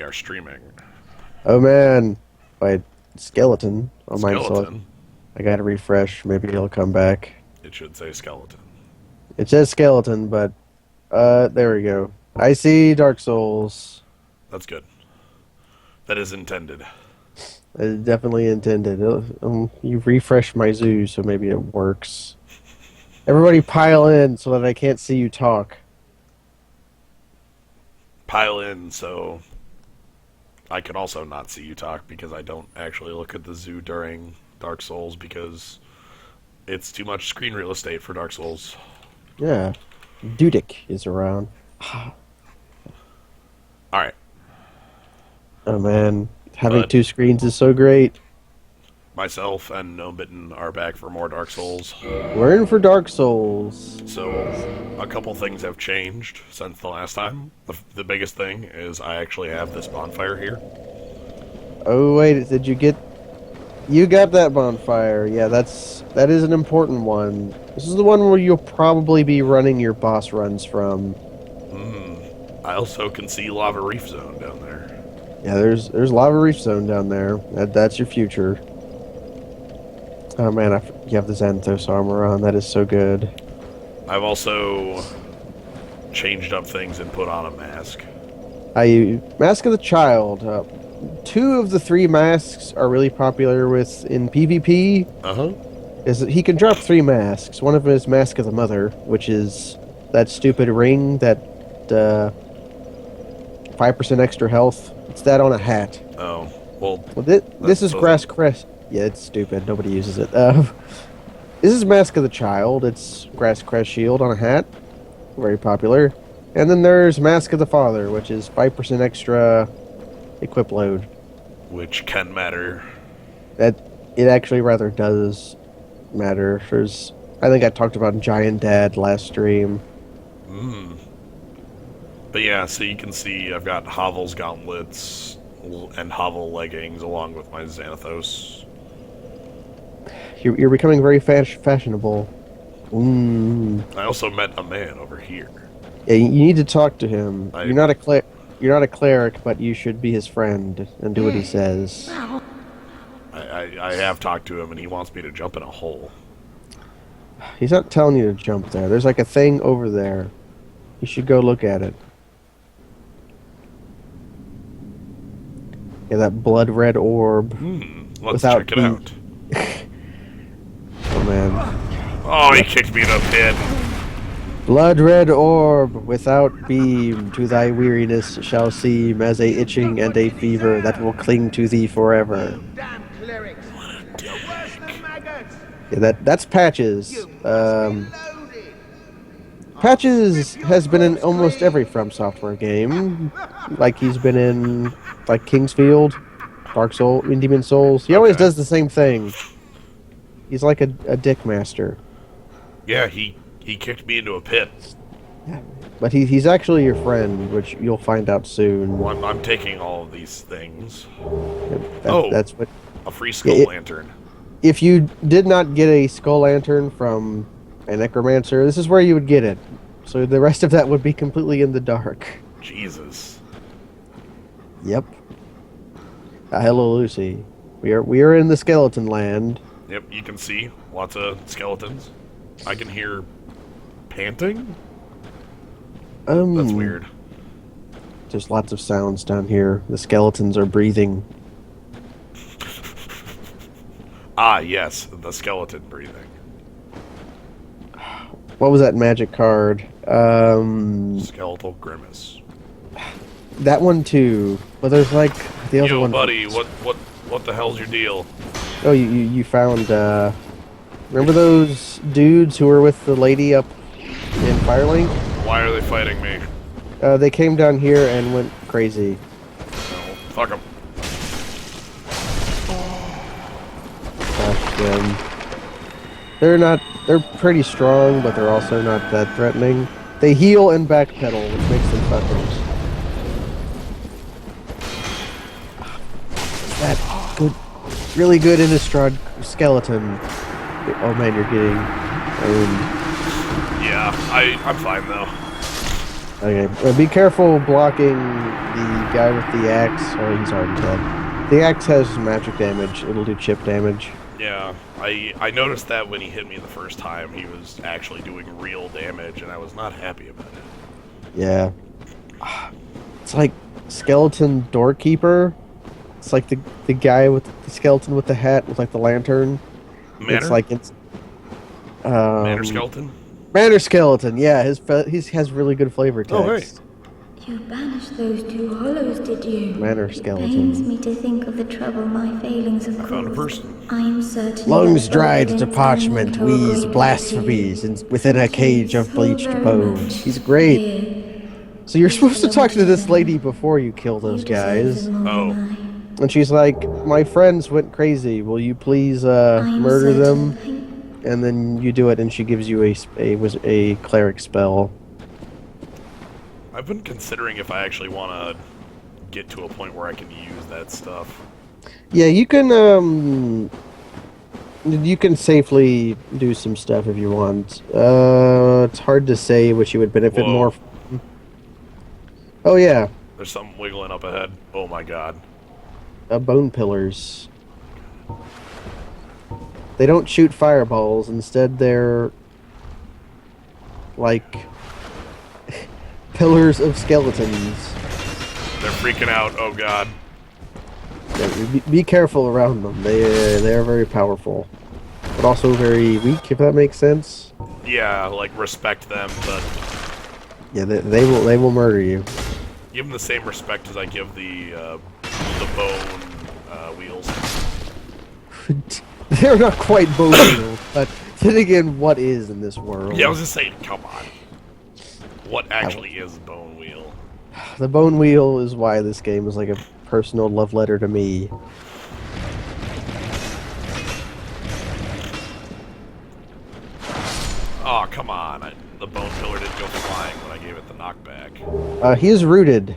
we are streaming. Oh man, my skeleton on mine. So Skeleton? I gotta refresh. Maybe it'll come back. It should say skeleton. It says skeleton, but there we go. I see Dark Souls. That's good. That is intended. It's definitely intended. You refreshed my zoo, so maybe it works. Everybody pile in so that I can't see you talk. Pile in so I can also not see you talk because I don't actually look at the zoo during Dark Souls because it's too much screen real estate for Dark Souls. Yeah, Dudic is around. Alright. Oh man, having two screens is so great. Myself and Gnomebitten are back for more Dark Souls. We're in for Dark Souls. So, a couple things have changed since the last time. The biggest thing is I actually have this bonfire here. Oh wait, did you get? You got that bonfire. Yeah, that is an important one. This is the one where you'll probably be running your boss runs from. I also can see Lava Reef Zone down there. Yeah, there's Lava Reef Zone down there. That's your future. Oh man, you have the Xanthos armor on. That is so good. I've also changed up things and put on a mask. Mask of the Child. Two of the three masks are really popular in PvP. Is that he can drop three masks. One of them is Mask of the Mother, which is that stupid ring that 5% extra health. It's that on a hat. Oh, well this is Grass Crest. Yeah, it's stupid. Nobody uses it. This is Mask of the Child. It's Grass Crest Shield on a hat. Very popular. And then there's Mask of the Father, which is 5% extra equip load. Which can matter. It actually rather does matter. I think I talked about Giant Dad last stream. But yeah, so you can see I've got Hovel's gauntlets and Hovel leggings along with my Xanathos. You're becoming very fashionable. I also met a man over here. Yeah, you need to talk to him. You're not a cleric, but you should be his friend and do what he says. I have talked to him, and he wants me to jump in a hole. He's not telling you to jump there. There's like a thing over there. You should go look at it. Yeah, that blood red orb. Let's check it out. Oh man. Oh, he kicked me in the pit. Blood red orb without beam to thy weariness shall seem as a itching and a fever that will cling to thee forever. Damn clerics! You're worse than maggots! Yeah, that's Patches. Patches has been in almost every From Software game. Like he's been in like Kingsfield, Dark Souls, in Demon Souls. He always does the same thing. He's like a dick master. Yeah, he kicked me into a pit. But he's actually your friend, which you'll find out soon. Well, I'm taking all of these things. That's what. A free skull lantern. If you did not get a skull lantern from a necromancer, this is where you would get it. So the rest of that would be completely in the dark. Jesus. Yep. Hello, Lucy. We are in the skeleton land. Yep, you can see lots of skeletons. I can hear panting. That's weird. There's lots of sounds down here. The skeletons are breathing. Ah, yes, the skeleton breathing. What was that magic card? Skeletal Grimace. That one too. But there's like the other one. Yo, buddy, what the hell's your deal? Oh, you found. Remember those dudes who were with the lady up in Firelink? Why are they fighting me? They came down here and went crazy. No, fuck them. Gosh, they're pretty strong, but they're also not that threatening. They heal and backpedal, which makes them fuckers. That good, really good Innistrad skeleton. Oh man, you're getting owned. Yeah, I'm fine though. Okay, be careful blocking the guy with the axe. Oh, he's already dead. The axe has magic damage. It'll do chip damage. Yeah, I noticed that when he hit me the first time, he was actually doing real damage, and I was not happy about it. Yeah. It's like skeleton doorkeeper. It's like the guy with the skeleton with the hat with like the lantern. It's Manor? like Manor um skeleton? Manor skeleton. Yeah, he has really good flavor Oh, hey. text. You banished those two hollows, did you? Manor Pains skeleton. me to think of the trouble my failings have Found a caused. person. I am certain Lungs that both dried to within parchment, and wheeze Hogwarts blasphemies within a cage of so bleached very bones. much He's great. here. So you're Please supposed to belong talk to this them. lady before you kill You those deserve guys. them more Oh. than And she's like, my friends went crazy. Will you please I am murder them? certain. And then you do it, and she gives you a cleric spell. I've been considering if I actually want to get to a point where I can use that stuff. Yeah, you can safely do some stuff if you want. It's hard to say which you would benefit Whoa. more from. Oh yeah, There's something wiggling up ahead. Oh my god. bone pillars. They don't shoot fireballs. Instead, they're like pillars of skeletons. They're freaking out. Oh god. Yeah, be careful around them. They are very powerful, but also very weak. If that makes sense. Yeah, like respect them, but Yeah, they will murder you. give them the same respect as I give the bone wheels. They're not quite bone wheels, but then again, what is in this world? Yeah, I was just saying, come on. What actually is bone wheel? The bone wheel is why this game is like a personal love letter to me. Oh, come on. The bone pillar didn't go flying when I gave it the knockback. He is rooted.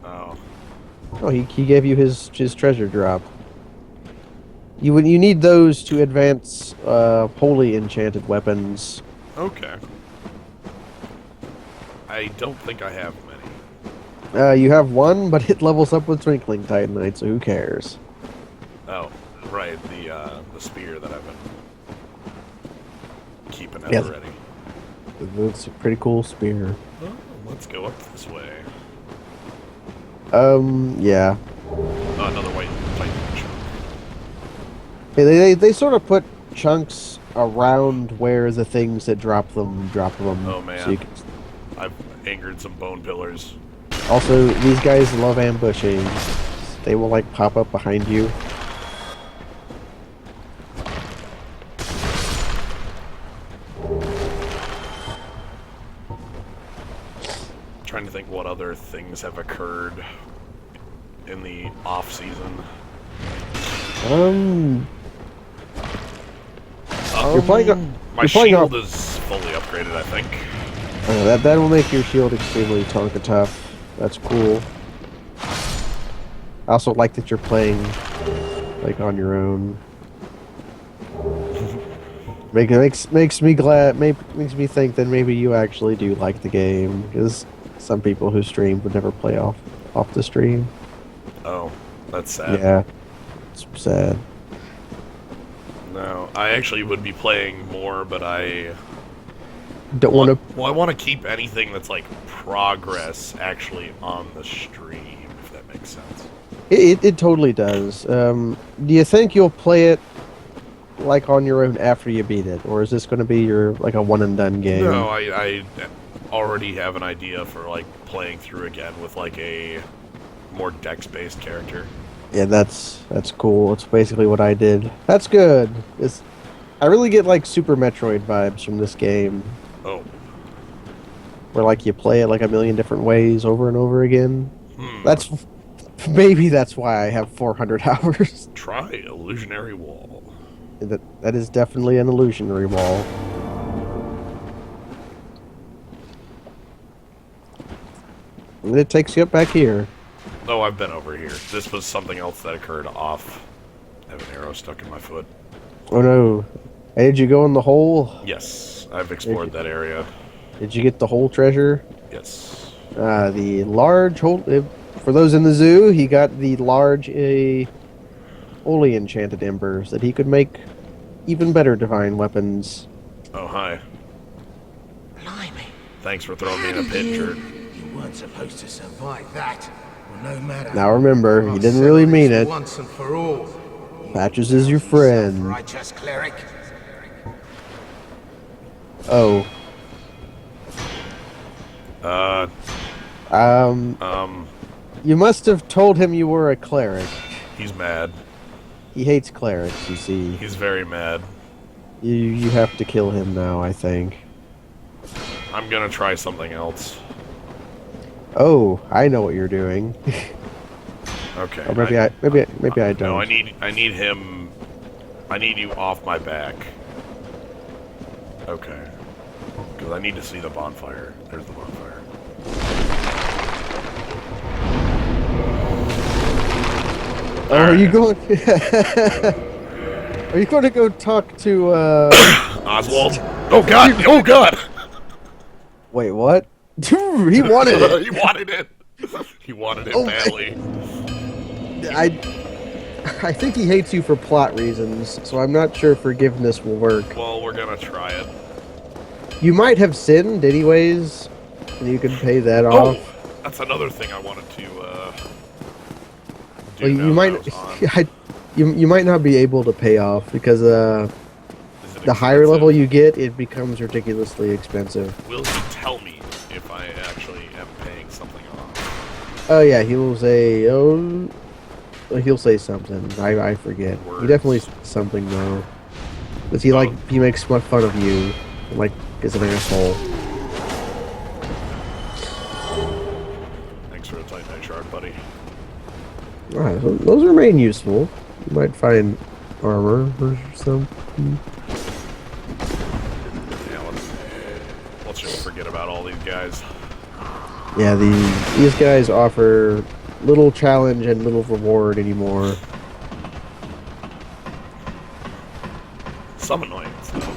Oh. Oh, he gave you his treasure drop. You need those to advance holy enchanted weapons. Okay. I don't think I have many. You have one, but it levels up with Twinkling Titanite, so who cares? Oh, right, the spear that I've been keeping at Yes. already. It's a pretty cool spear. Oh, let's go up this way. Yeah. Oh, another white titan chunk. They sort of put chunks around where the things that drop them. Oh, man. So you can... I've angered some bone pillars. Also, these guys love ambushing. They will like pop up behind you. Trying to think what other things have occurred in the off season. You're playing. My you're playing shield off- is fully upgraded, I think. that will make your shield extremely Tonka tough. That's cool. I also like that you're playing like on your own. Makes me glad. Makes me think that maybe you actually do like the game, because some people who stream would never play off the stream. Oh, that's sad. Yeah, it's sad. No, I actually would be playing more, but I Don't want to. Well, I want to keep anything that's like progress actually on the stream, if that makes sense. It totally does. Do you think you'll play it like on your own after you beat it, or is this going to be your like a one and done game? No, I already have an idea for like playing through again with like a more dex-based character. Yeah, that's cool. It's basically what I did. That's good. I really get like Super Metroid vibes from this game, Oh, where like you play it like a million different ways over and over again. hmm. Maybe that's why I have 400 hours. Try illusionary wall. That is definitely an illusionary wall. And it takes you up back here. Oh, I've been over here. This was something else that occurred off. I have an arrow stuck in my foot. Oh no. Hey, did you go in the hole? Yes, I've explored that area. Did you get the whole treasure? Yes. The large for those in the zoo, he got the large holy enchanted embers that he could make even better divine weapons. Oh, hi. Blimey. Thanks for throwing me in a pit, jerk. You weren't supposed to survive that. Well, no matter. Now remember, he I'll didn't settle really this mean it. Once and for all. Patches is your friend. Self-righteous cleric. Oh. You must have told him you were a cleric. He's mad. He hates clerics, you see. He's very mad. You have to kill him now, I think. I'm gonna try something else. Oh, I know what you're doing. Okay. Or maybe I don't. No, I need him. I need you off my back. Okay. Because I need to see the bonfire. There's the bonfire. Oh, are you going? Are you going to go talk to? Oswald. Oh God! Oh God! Wait, what? He wanted it. He wanted it. He wanted it badly. I think he hates you for plot reasons, so I'm not sure forgiveness will work. Well, we're gonna try it. You might have sinned anyways, and you can pay that Oh, off. that's another thing I wanted to do. Well, you now might, that I was on. you might not be able to pay off because Is it the higher expensive? level you get, it becomes ridiculously expensive. Will he tell me if I actually am paying something off? Oh yeah, he'll say something. I forget. He Words. definitely says something though. Cause he he makes fun of you, like is an asshole. Thanks for the titanite shard, buddy. Alright, so those remain useful. You might find armor or something. Yeah, let's just forget about all these guys. Yeah, these guys offer little challenge and little reward anymore. Some annoyance, though.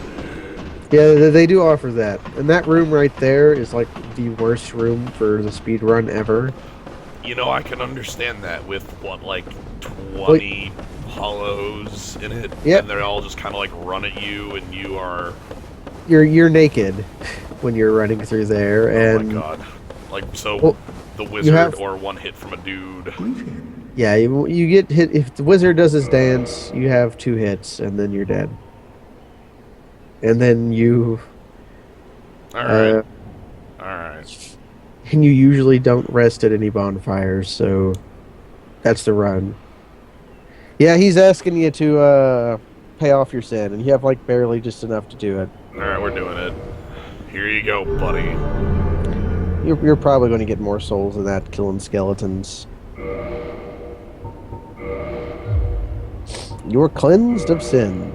Yeah, they do offer that. And that room right there is like the worst room for the speed run ever. You know, I can understand that with, what, like 20 hollows in it? Yep. And they're all just kind of like run at you, and you are... You're naked when you're running through there, Oh and my god. Like, so Well, the wizard have- or one hit from a dude. yeah, you get hit if the wizard does his dance. You have 2 hits, and then you're dead. And then you, Alright. Alright. and you usually don't rest at any bonfires, so that's the run. Yeah, he's asking you to pay off your sin, and you have like barely just enough to do it. Alright, we're doing it. Here you go, buddy. You're probably going to get more souls than that killing skeletons. You're cleansed of sin.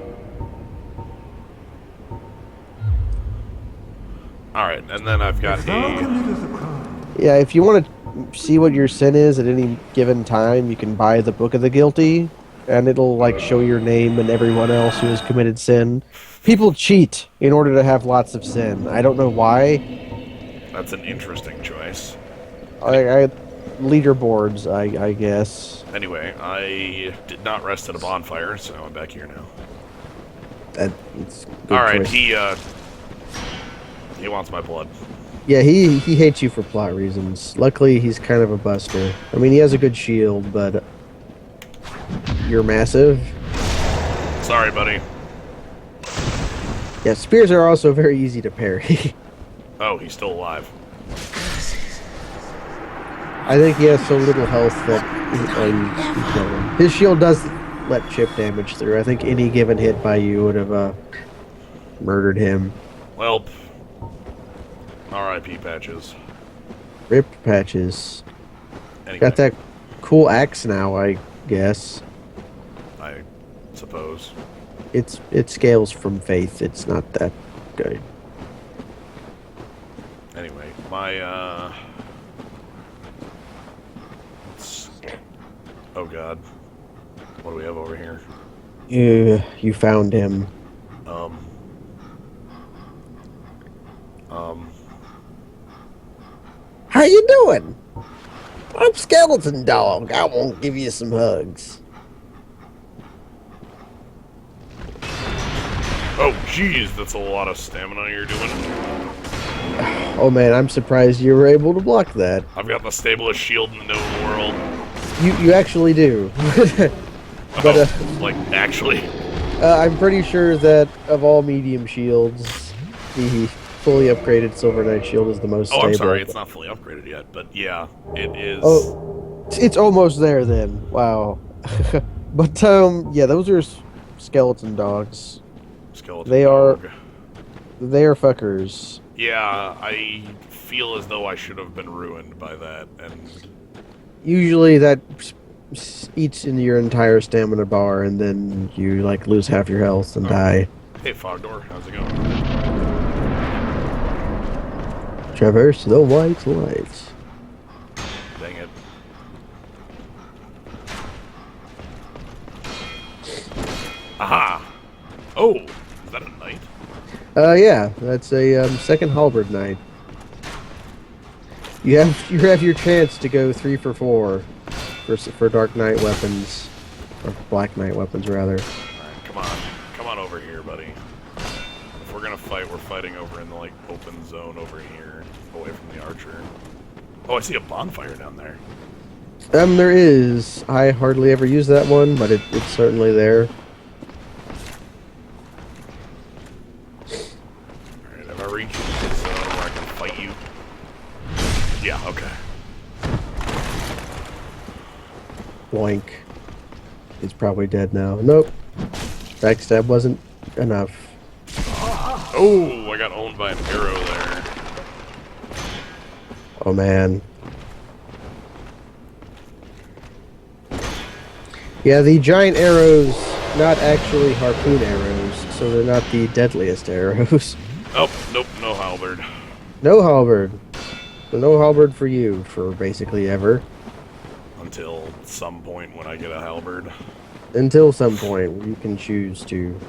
Alright, and then I've got a... Yeah, if you want to see what your sin is at any given time, you can buy the Book of the Guilty, and it'll like show your name and everyone else who has committed sin. People cheat in order to have lots of sin. I don't know why. That's an interesting choice. I leaderboards, I guess. Anyway, I did not rest at a bonfire, so I'm back here now. It's a good Alright, choice. he wants my blood. Yeah, he hates you for plot reasons. Luckily, he's kind of a buster. I mean, he has a good shield, but you're massive. Sorry, buddy. Yeah, spears are also very easy to parry. Oh, he's still alive. I think he has so little health that you kill him. His shield does let chip damage through. I think any given hit by you would have murdered him. Well, R.I.P. Patches. Rip Patches. Anyway, Got that cool axe now, I guess. I suppose. It scales from faith. It's not that good. Anyway, my, oh god. What do we have over here? You found him. How you doing? I'm Skeleton Dog. I won't give you some hugs. Oh, jeez, that's a lot of stamina you're doing. Oh man, I'm surprised you were able to block that. I've got the stablest shield in the known world. You actually do. But Like, actually. I'm pretty sure that of all medium shields, the fully upgraded Silver Knight shield is the most Oh, stable. I'm sorry, it's not fully upgraded yet, but yeah, it is. Oh, it's almost there then. Wow. But yeah, those are skeleton dogs. Skeleton They dog. They are fuckers. Yeah, I feel as though I should have been ruined by that, and Usually that eats into your entire stamina bar, and then you like lose half your health and die. hey, Fogdoor, how's it going? Traverse the white light. Dang it. Aha! Oh, is that a knight? Yeah, that's a second halberd knight. You have your chance to go 3 for 4 for Dark Knight weapons, or Black Knight weapons rather. Alright, come on over here, buddy. If we're gonna fight, we're fighting over in the like open zone over here, away from the archer. Oh, I see a bonfire down there. There is. I hardly ever use that one, but it's certainly there. Alright, have I reached the zone where I can fight you? Yeah, okay. Boink. He's probably dead now. Nope. Backstab wasn't enough. Oh, I got owned by an arrow there. Oh man. Yeah, the giant arrows, not actually harpoon arrows, so they're not the deadliest arrows. Oh, nope, no halberd. No halberd. So no halberd for you for basically ever. Until some point when I get a halberd. Until some point where you can choose to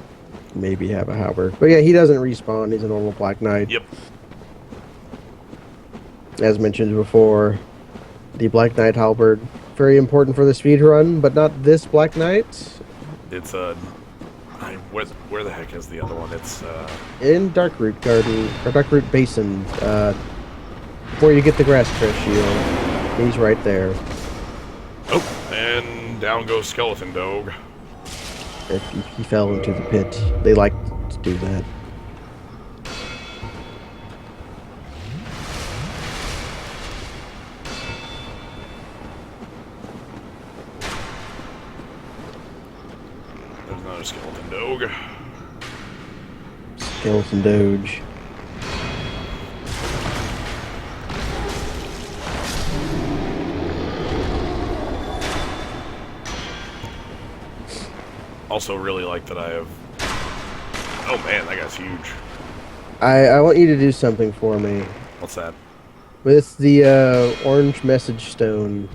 maybe have a halberd. But yeah, he doesn't respawn. He's a normal Black Knight. Yep. As mentioned before, the Black Knight halberd, very important for the speed run, but not this Black Knight. It's a... where the heck is the other one? It's, In Darkroot Garden, or Darkroot Basin, before you get the Grass Crest Shield. He's right there. Oh, and down goes Skeleton Dog. He fell into the pit. They like to do that. There's another Skeleton Dog. Skeleton Doge. Also really like that I have... Oh man, that guy's huge. I want you to do something for me. What's that? With the orange message stone,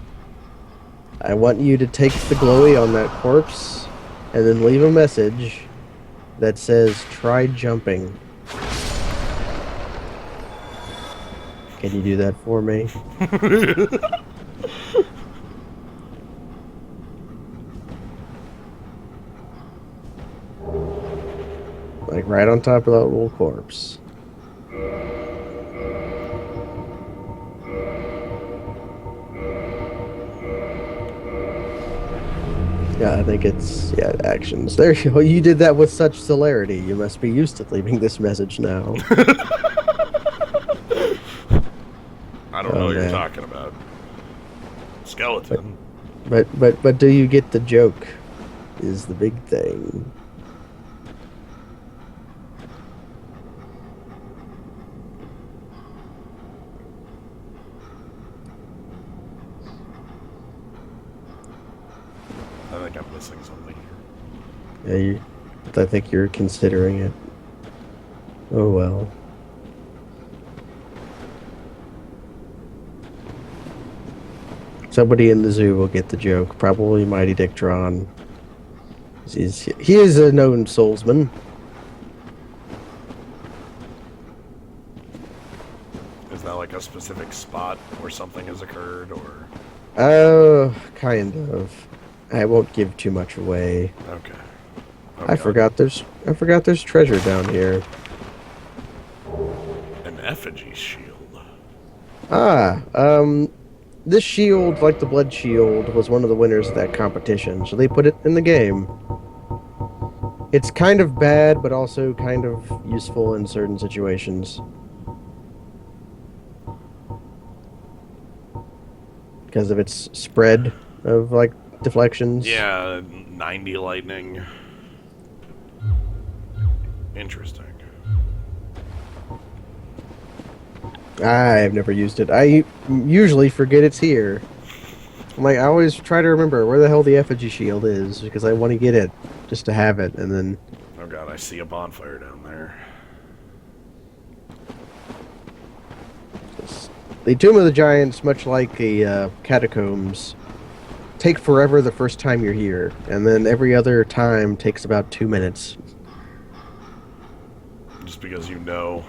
I want you to take the glowy on that corpse and then leave a message that says, try jumping. Can you do that for me? Like right on top of that little corpse. Yeah, I think it's, yeah, actions. There you go. You did that with such celerity. You must be used to leaving this message now. I don't know what you're man. talking about. Skeleton. But do you get the joke? Is the big thing. I think I'm missing something here. Yeah, I think you're considering it. Oh well. Somebody in the zoo will get the joke. Probably Mighty Dectilon. He is a known soulsman. Is that like a a specific spot where something has occurred, or? Kind of. I won't give too much away. Okay. I forgot there's treasure down here. An effigy shield. Ah, this shield, like the blood shield, was one of the winners of that competition, so they put it in the game. It's kind of bad, but also kind of useful in certain situations. Because of its spread of, like, deflections. Yeah, 90 lightning. Interesting. I've never used it. I usually forget it's here. I'm like, I always try to remember where the hell the effigy shield is, because I want to get it, just to have it, and then... Oh god, I see a bonfire down there. The Tomb of the Giants, much like the catacombs, take forever the first time you're here, and then every other time takes about 2 minutes. Just because you know.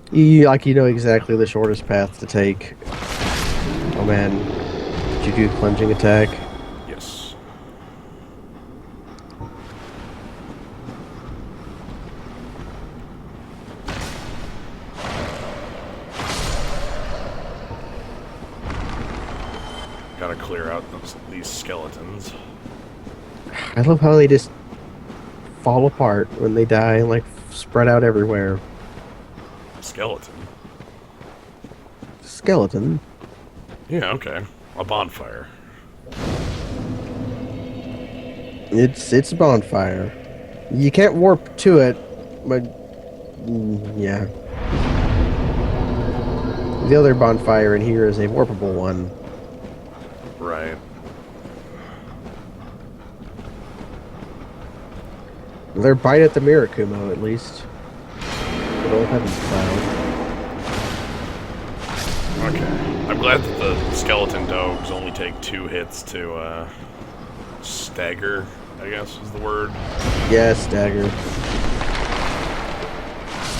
You know exactly the shortest path to take. Oh man, did you do plunging attack? Yes. Gotta clear out these skeletons. I love how they just fall apart when they die and like spread out everywhere. Skeleton? Skeleton? Yeah, okay. A bonfire. It's a bonfire. You can't warp to it, but yeah. The other bonfire in here is a warpable one. Right. They're bite at the Mirakumo, at least. Good old heavens cloud. Okay. I'm glad that the skeleton dogs only take 2 hits to, stagger, I guess is the word. Yeah, stagger.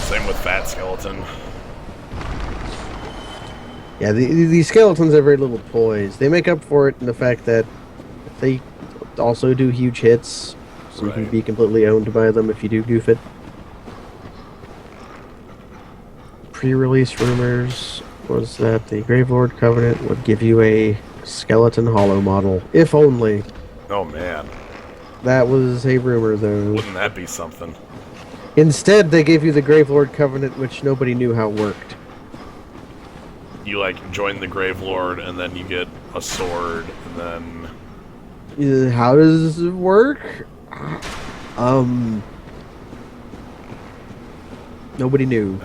Same with fat skeleton. Yeah, these skeletons are very little poise. They make up for it in the fact that they also do huge hits, so you can Right. be completely owned by them if you do goof it. Pre-release rumors was that the Gravelord Covenant would give you a skeleton hollow model, if only. Oh man. That was a rumor, though. Wouldn't that be something? Instead, they gave you the Gravelord Covenant, which nobody knew how it worked. You, like, join the Grave Lord, and then you get a sword, and then... How does it work? Nobody knew.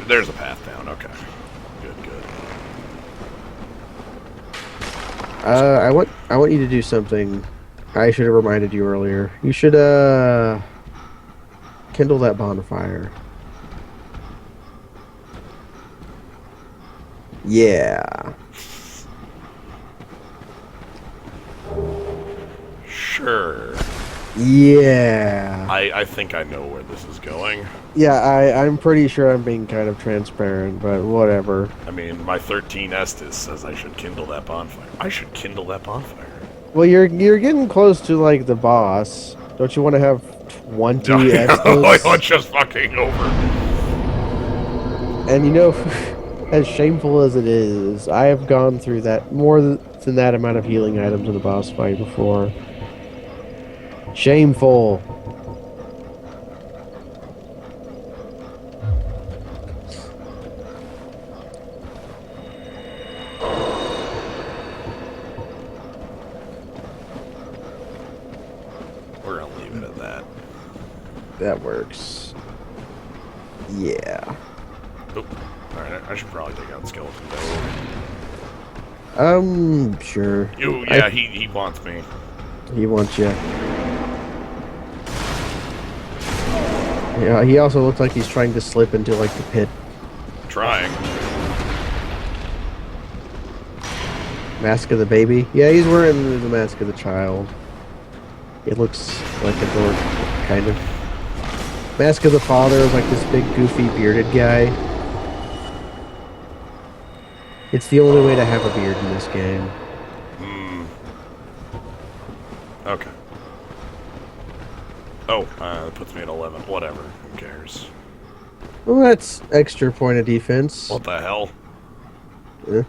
There's a path down, okay. Good, good. I want you to do something. I should have reminded you earlier. You should kindle that bonfire. Yeah. Sure. Yeah. I think I know where this is going. Yeah, I'm pretty sure I'm being kind of transparent, but whatever. I mean, my 13 Estus says I should kindle that bonfire. I should kindle that bonfire. Well, you're getting close to like the boss. Don't you want to have 20 Oh, Estus? it's just fucking over. And you know, as shameful as it is, I have gone through that more than that amount of healing items in the boss fight before. Shameful. We're gonna leave it at that. That works. Yeah. Oop. Alright, I should probably take out Skeleton though. Sure. Yeah, he wants me. He wants you. Yeah, he also looks like he's trying to slip into like the pit. Trying. Mask of the baby? Yeah, he's wearing the mask of the child. It looks like a dork, kind of. Mask of the father is like this big, goofy, bearded guy. It's the only way to have a beard in this game. Okay. Oh, that puts me at 11. Whatever. Who cares? Well, that's extra point of defense. What the hell? Eh.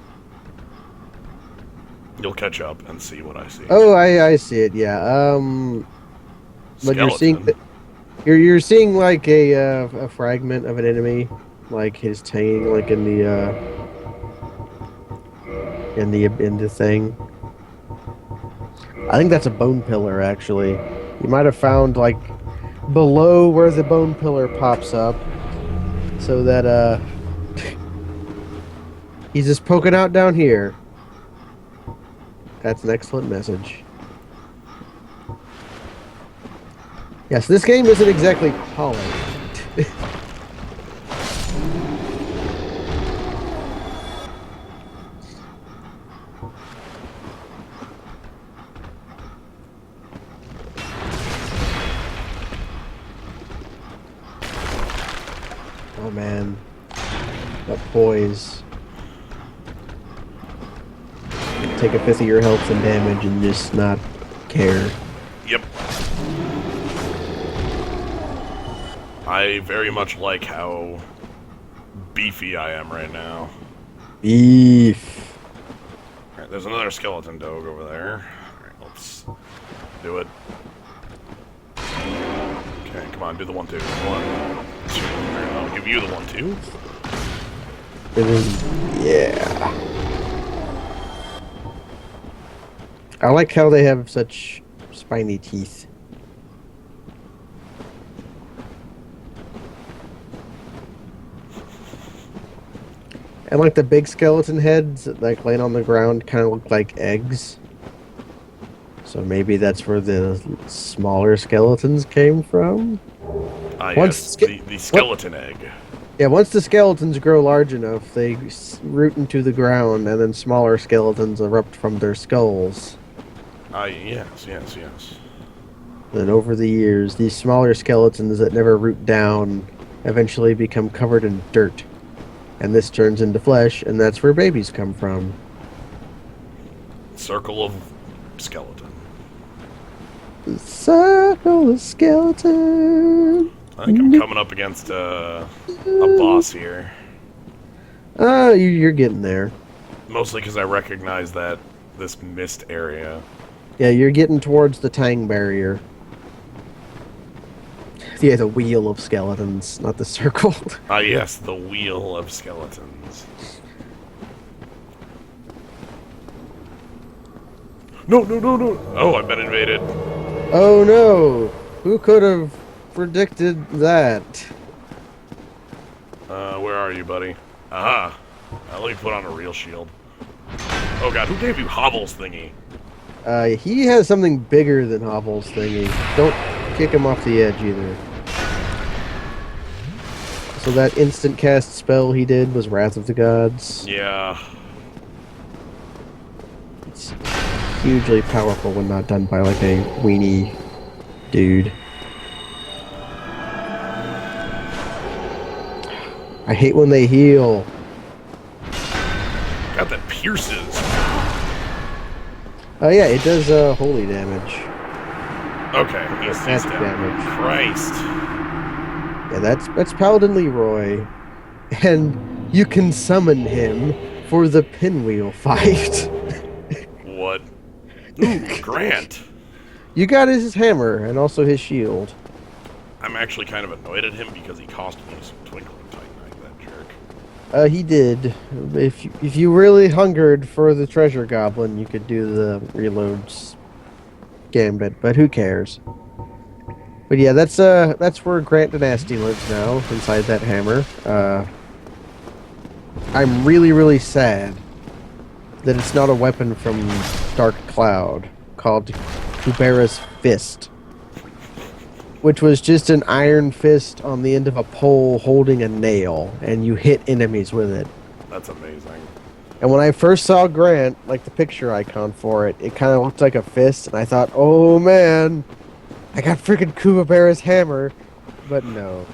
You'll catch up and see what I see. Oh, I see it. Yeah. But you're seeing Skeleton. you're seeing like a fragment of an enemy, like his hanging like in the thing. I think that's a bone pillar. Actually, you might have found like below where the bone pillar pops up, so that he's just poking out down here. That's an excellent message. Yes, this game isn't exactly polished. Oh man, that poise. Take a fifth of your health and damage and just not care. Yep. I very much like how beefy I am right now. Beef. Alright, there's another skeleton dog over there. Alright, let's do it. Okay, come on, do the 1-2. 1, 2. Alright, I'll give you the 1-2. It is, yeah. I like how they have such spiny teeth. And like the big skeleton heads that like laying on the ground kind of look like eggs. So maybe that's where the smaller skeletons came from. Ah, Once yes, the skeleton egg. Yeah, once the skeletons grow large enough, they root into the ground, and then smaller skeletons erupt from their skulls. Ah, yes, yes, yes. And over the years, these smaller skeletons that never root down eventually become covered in dirt. And this turns into flesh, and that's where babies come from. Circle of skeleton. The circle of skeleton. I think I'm coming up against a boss here. You're getting there. Mostly because I recognize that this mist area. Yeah, you're getting towards the Tang barrier. Yeah, the wheel of skeletons, not the circle. Ah, yes, the wheel of skeletons. No, no, no, no! Oh, I've been invaded. Oh no! Who could have predicted that? Where are you, buddy? Aha! Let me put on a real shield. Oh god, who gave you Hovel's thingy? He has something bigger than Hovel's thingy. Don't kick him off the edge either. So that instant cast spell he did was Wrath of the Gods. Yeah. It's hugely powerful when not done by like a weenie dude. I hate when they heal. God, that pierces. Oh yeah, it does holy damage. Okay, he's Magic down. damage. Christ. Yeah, that's Paladin Leroy. And you can summon him for the pinwheel fight. What? Ooh, Grant. You got his hammer and also his shield. I'm actually kind of annoyed at him because he cost me some twinkling titanite, that jerk. He did. If you really hungered for the treasure goblin, you could do the reloads gambit, but who cares? But yeah, that's where Grant Dynasty lives now, inside that hammer. I'm really sad that it's not a weapon from Dark Cloud called Kubera's Fist, which was just an iron fist on the end of a pole holding a nail, and you hit enemies with it. That's amazing. And when I first saw Grant, like the picture icon for it, it kind of looked like a fist, and I thought, oh man, I got freaking Kubera's hammer. But no.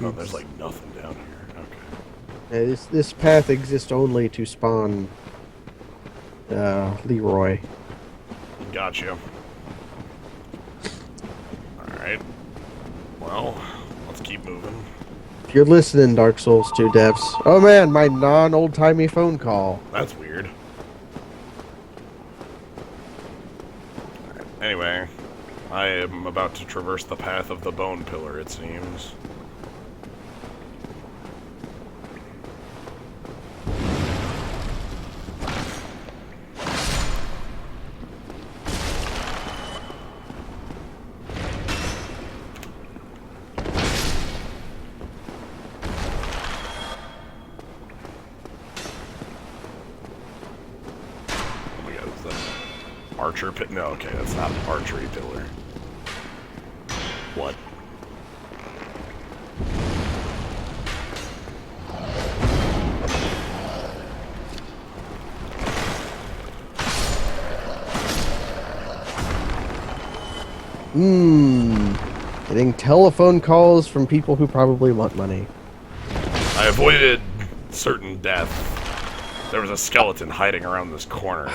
Oh, there's like nothing down here. Okay. This path exists only to spawn Leroy. Gotcha. Alright. Well, let's keep moving. If you're listening, Dark Souls 2 devs. Oh man, my non-old-timey phone call. That's weird. Alright, anyway, I am about to traverse the path of the bone pillar, it seems. Archer pit? No, okay, that's not an archery pillar. What? Getting telephone calls from people who probably want money. I avoided certain death. There was a skeleton hiding around this corner.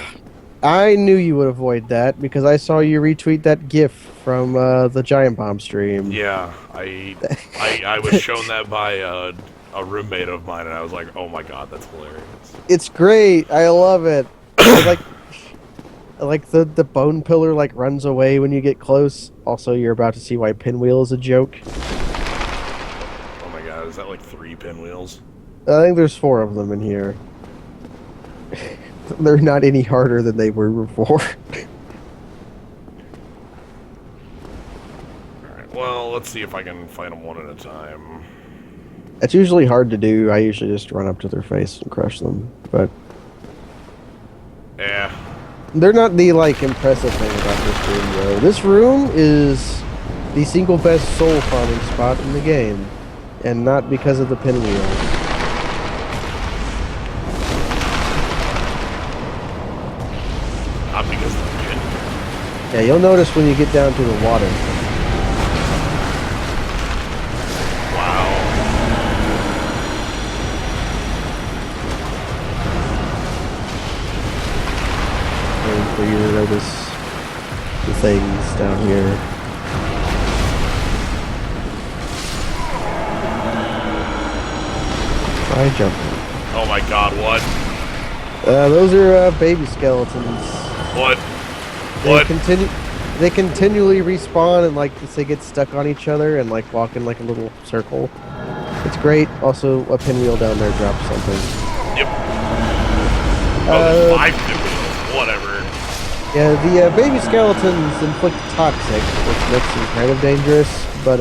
I knew you would avoid that because I saw you retweet that GIF from the Giant Bomb stream. Yeah, I was shown that by a roommate of mine, and I was like, oh my god, that's hilarious. It's great. I love it. Like the bone pillar like runs away when you get close. Also, you're about to see why Pinwheel is a joke. Oh my god, is that like 3 pinwheels? I think there's 4 of them in here. They're not any harder than they were before. Alright, well, let's see if I can fight them one at a time. It's usually hard to do. I usually just run up to their face and crush them. But Yeah. they're not the, like, impressive thing about this room, though. This room is the single best soul farming spot in the game. And not because of the pinwheel. Not because of the pin. Yeah, you'll notice when you get down to the water. Wow. And for you to notice the things down here. Try jumping. Oh my god, what? Those are baby skeletons. What? They What? They continually respawn and like they get stuck on each other and like walk in like a little circle. It's great. Also, a pinwheel down there drops something. Yep. Oh, there's 5 pinwheels. Whatever. Yeah, the baby skeletons inflict toxic, which makes them kind of dangerous. But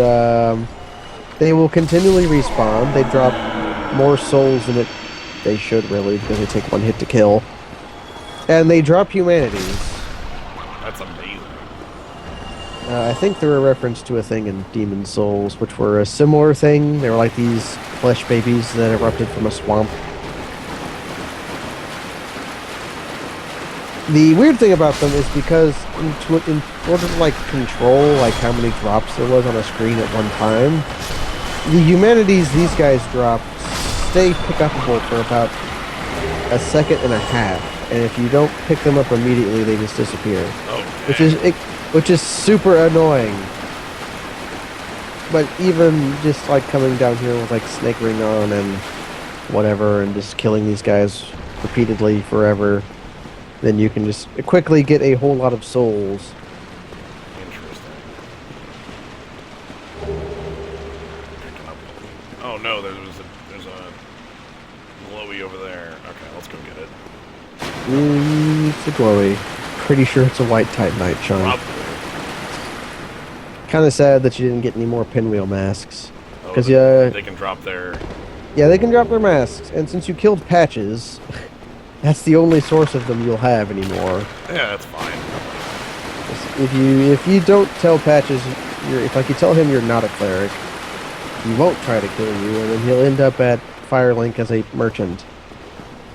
they will continually respawn. They drop more souls than they should really because they take 1 hit to kill. And they drop humanities. That's amazing. I think they're a reference to a thing in Demon Souls, which were a similar thing. They were like these flesh babies that erupted from a swamp. The weird thing about them is because in order to like control like how many drops there was on a screen at one time, the humanities these guys drop stay pick-upable for about a second and a half, and if you don't pick them up immediately, they just disappear. Okay. Which is super annoying. But even just like coming down here with like Snake Ring on and whatever, and just killing these guys repeatedly forever, then you can just quickly get a whole lot of souls. Interesting. Picking up. Oh no, there's a glowy over there. Okay, let's go get it. It's a glowy. Pretty sure it's a white Titanite, Sean. Probably. Kind of sad that you didn't get any more pinwheel masks. Oh, Because they can drop their... yeah, they can drop their masks, and since you killed Patches, that's the only source of them you'll have anymore. Yeah, that's fine. If you don't tell Patches, if you tell him you're not a cleric, he won't try to kill you, and then he'll end up at Firelink as a merchant.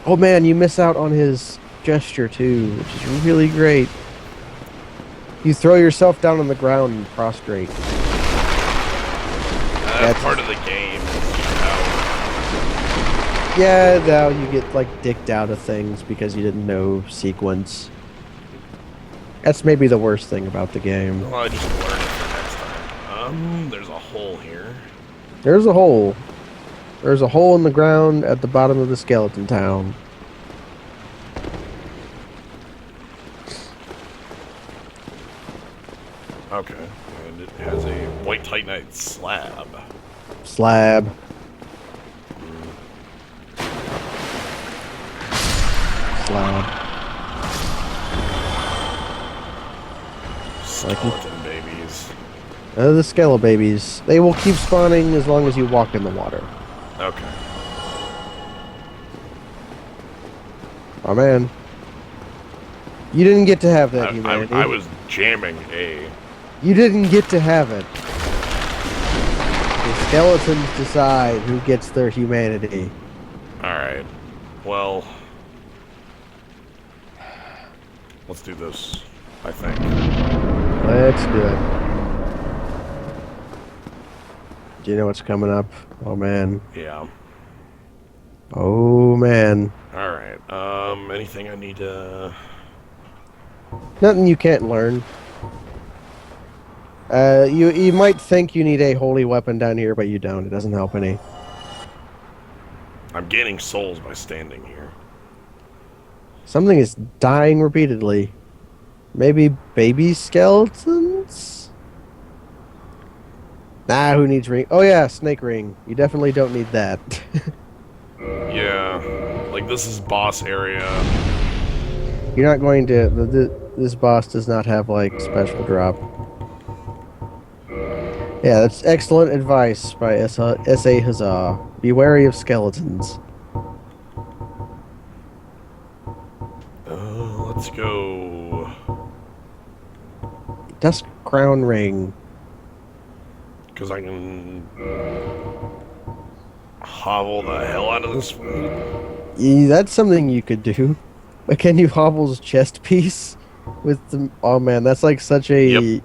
Oh man, you miss out on his gesture too, which is really great. You throw yourself down on the ground and prostrate. That's part of the game. Yeah, now you get like dicked out of things because you didn't know sequence. That's maybe the worst thing about the game. Well, I just learned it for next time. There's a hole here. There's a hole. There's a hole in the ground at the bottom of the skeleton town. Okay, and it has a white titanite slab. Slab. Slab. Skeleton babies. The skeleton babies. They will keep spawning as long as you walk in the water. Okay. Oh man. You didn't get to have that humanity. I was jamming A. You didn't get to have it. The skeletons decide who gets their humanity. Alright. Well, let's do this, I think. Let's do it. Do you know what's coming up? Oh man. Yeah. Oh man. Alright. Anything I need to... Nothing you can't learn. You might think you need a holy weapon down here, but you don't. It doesn't help any. I'm gaining souls by standing here. Something is dying repeatedly. Maybe baby skeletons? Nah, who needs ring? Oh yeah, snake ring. You definitely don't need that. Yeah. Like, this is boss area. You're not going to... this boss does not have, like, special drop. Yeah, that's excellent advice by S.A. Huzzah. Be wary of skeletons. Let's go... Dusk Crown Ring. Because I can... hobble the hell out of this one. Yeah, that's something you could do. But can you hobble's chest piece? With the... Oh man, that's like such a... Yep.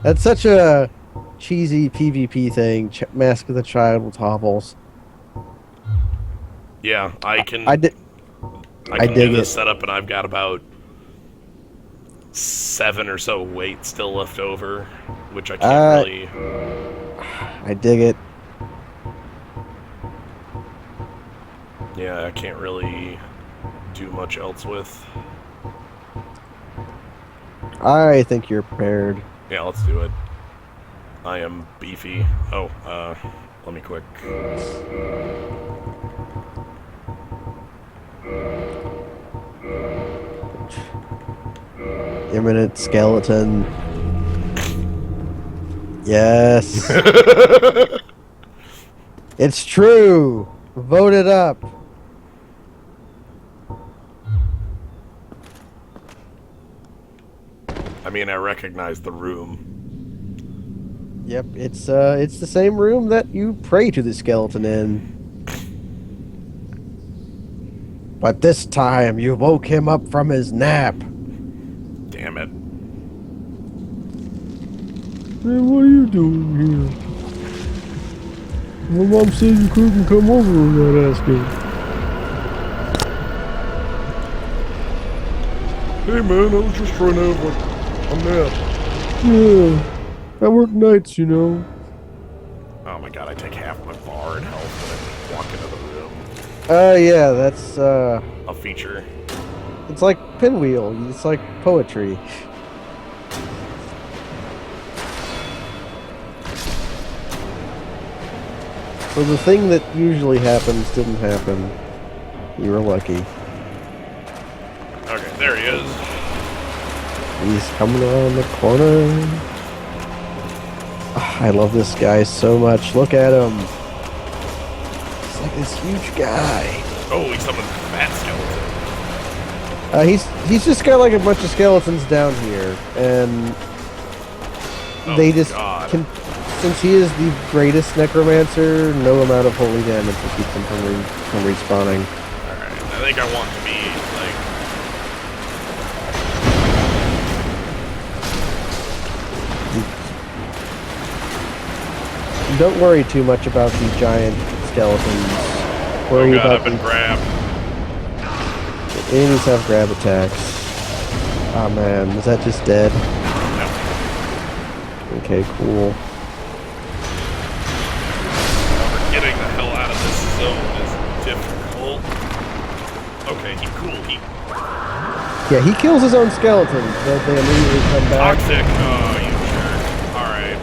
That's such a cheesy PvP thing. Mask of the Child with hobbles. Yeah, I can... I did... I can dig do this it. setup, and I've got about 7 or so weight still left over, which I can't really... I dig it. Yeah, I can't really do much else with. I think you're prepared. Yeah, let's do it. I am beefy. Oh, let me quick. Imminent skeleton. Yes. It's true. Vote it up. I mean, I recognize the room. Yep, it's the same room that you pray to the skeleton in. But this time you woke him up from his nap. Damn it. Hey, what are you doing here? My mom said you couldn't come over without asking. Hey man, I was just trying to have a nap. Yeah, I work nights, you know. Oh my god, I take half my bar in health when I walk into the room. Yeah, that's, A feature. it's like pinwheel. It's like poetry. So the thing that usually happens didn't happen. You were lucky. Okay, there he is. He's coming around the corner. Ah, I love this guy so much. Look at him. He's like this huge guy. Oh, he summoned Fat Skeleton. He's just got like a bunch of skeletons down here, and Oh, they just God. can. Since he is the greatest necromancer, no amount of holy damage will keep him from respawning. Alright, I think I want to be, like... Don't worry too much about the giant skeletons. Worry Oh god, about I've been grabbed. the enemies have grab attacks. Oh man, is that just dead? No. Okay, cool. However, getting the hell out of this zone is difficult. Okay, he. Yeah, he kills his own skeletons, but they immediately come back. Toxic! Oh, you jerk. Alright.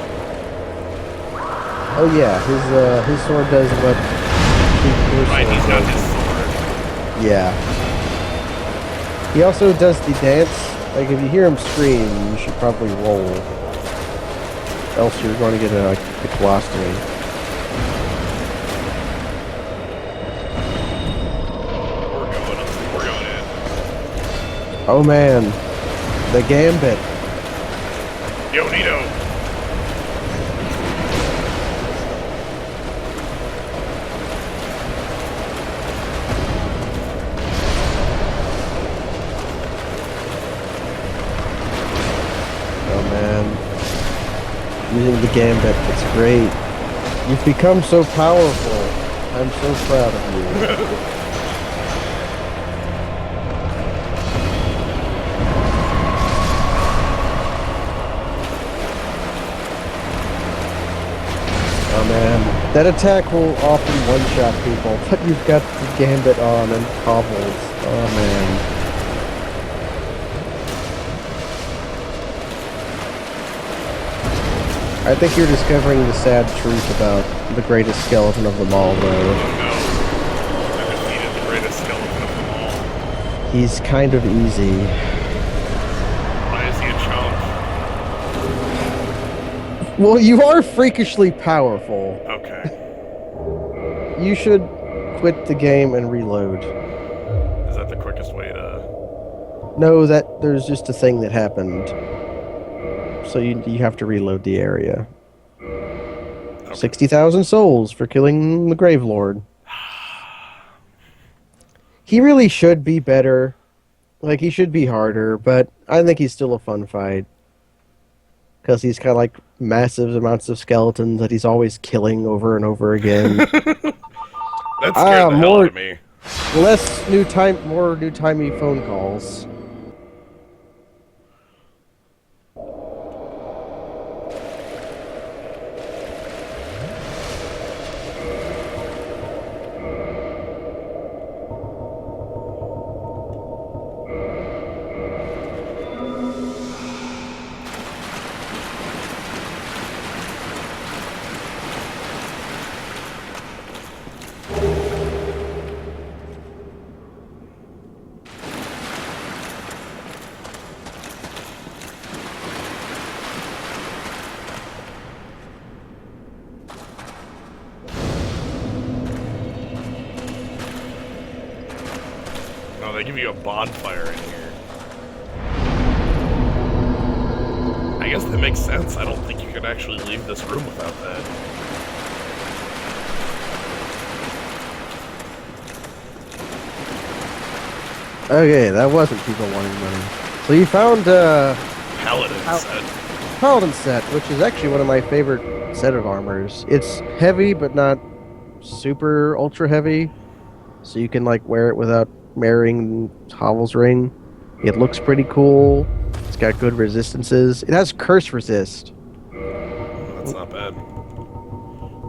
Oh yeah, his sword does what Right, he's got his sword. Yeah. He also does the dance. Like, if you hear him scream, you should probably roll. Else you're going to get a colostomy. We're going in. Oh man, the Gambit. Yo, Nito! Oh man, using the Gambit, it's great. You've become so powerful. I'm so proud of you. Oh man, that attack will often one-shot people, but you've got the Gambit on and cobbles. Oh man. I think you're discovering the sad truth about the greatest skeleton of them all, though. Oh no. I defeated the greatest skeleton of them all. He's kind of easy. Why is he a chump? Well, you are freakishly powerful. Okay. You should quit the game and reload. Is that the quickest way to... No, there's just a thing that happened. So you have to reload the area. Okay. 60,000 souls for killing the Grave Lord. He really should be better. Like, he should be harder, but I think he's still a fun fight. Because he's kind of like massive amounts of skeletons that he's always killing over and over again. That scared the hell out of me. More new-timey phone calls. No, they give you a bonfire in here. I guess that makes sense. I don't think you could actually leave this room without that. Okay, that wasn't people wanting money. So you found Paladin set. Paladin set, which is actually one of my favorite set of armors. It's heavy, but not super ultra heavy, so you can like wear it without marrying Hovel's ring. It looks pretty cool. It's got good resistances. It has curse resist. That's not bad.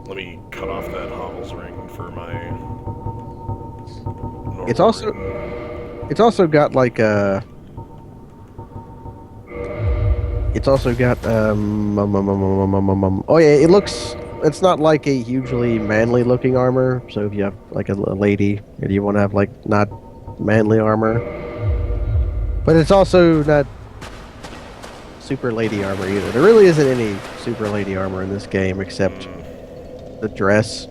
Let me cut off that Hovel's ring for my... It's also ring. It's also got like a. It's also got oh yeah, it looks. It's not like a hugely manly looking armor. So if you have like a lady and you want to have like not manly armor, but it's also not super lady armor either. There really isn't any super lady armor in this game except the dress.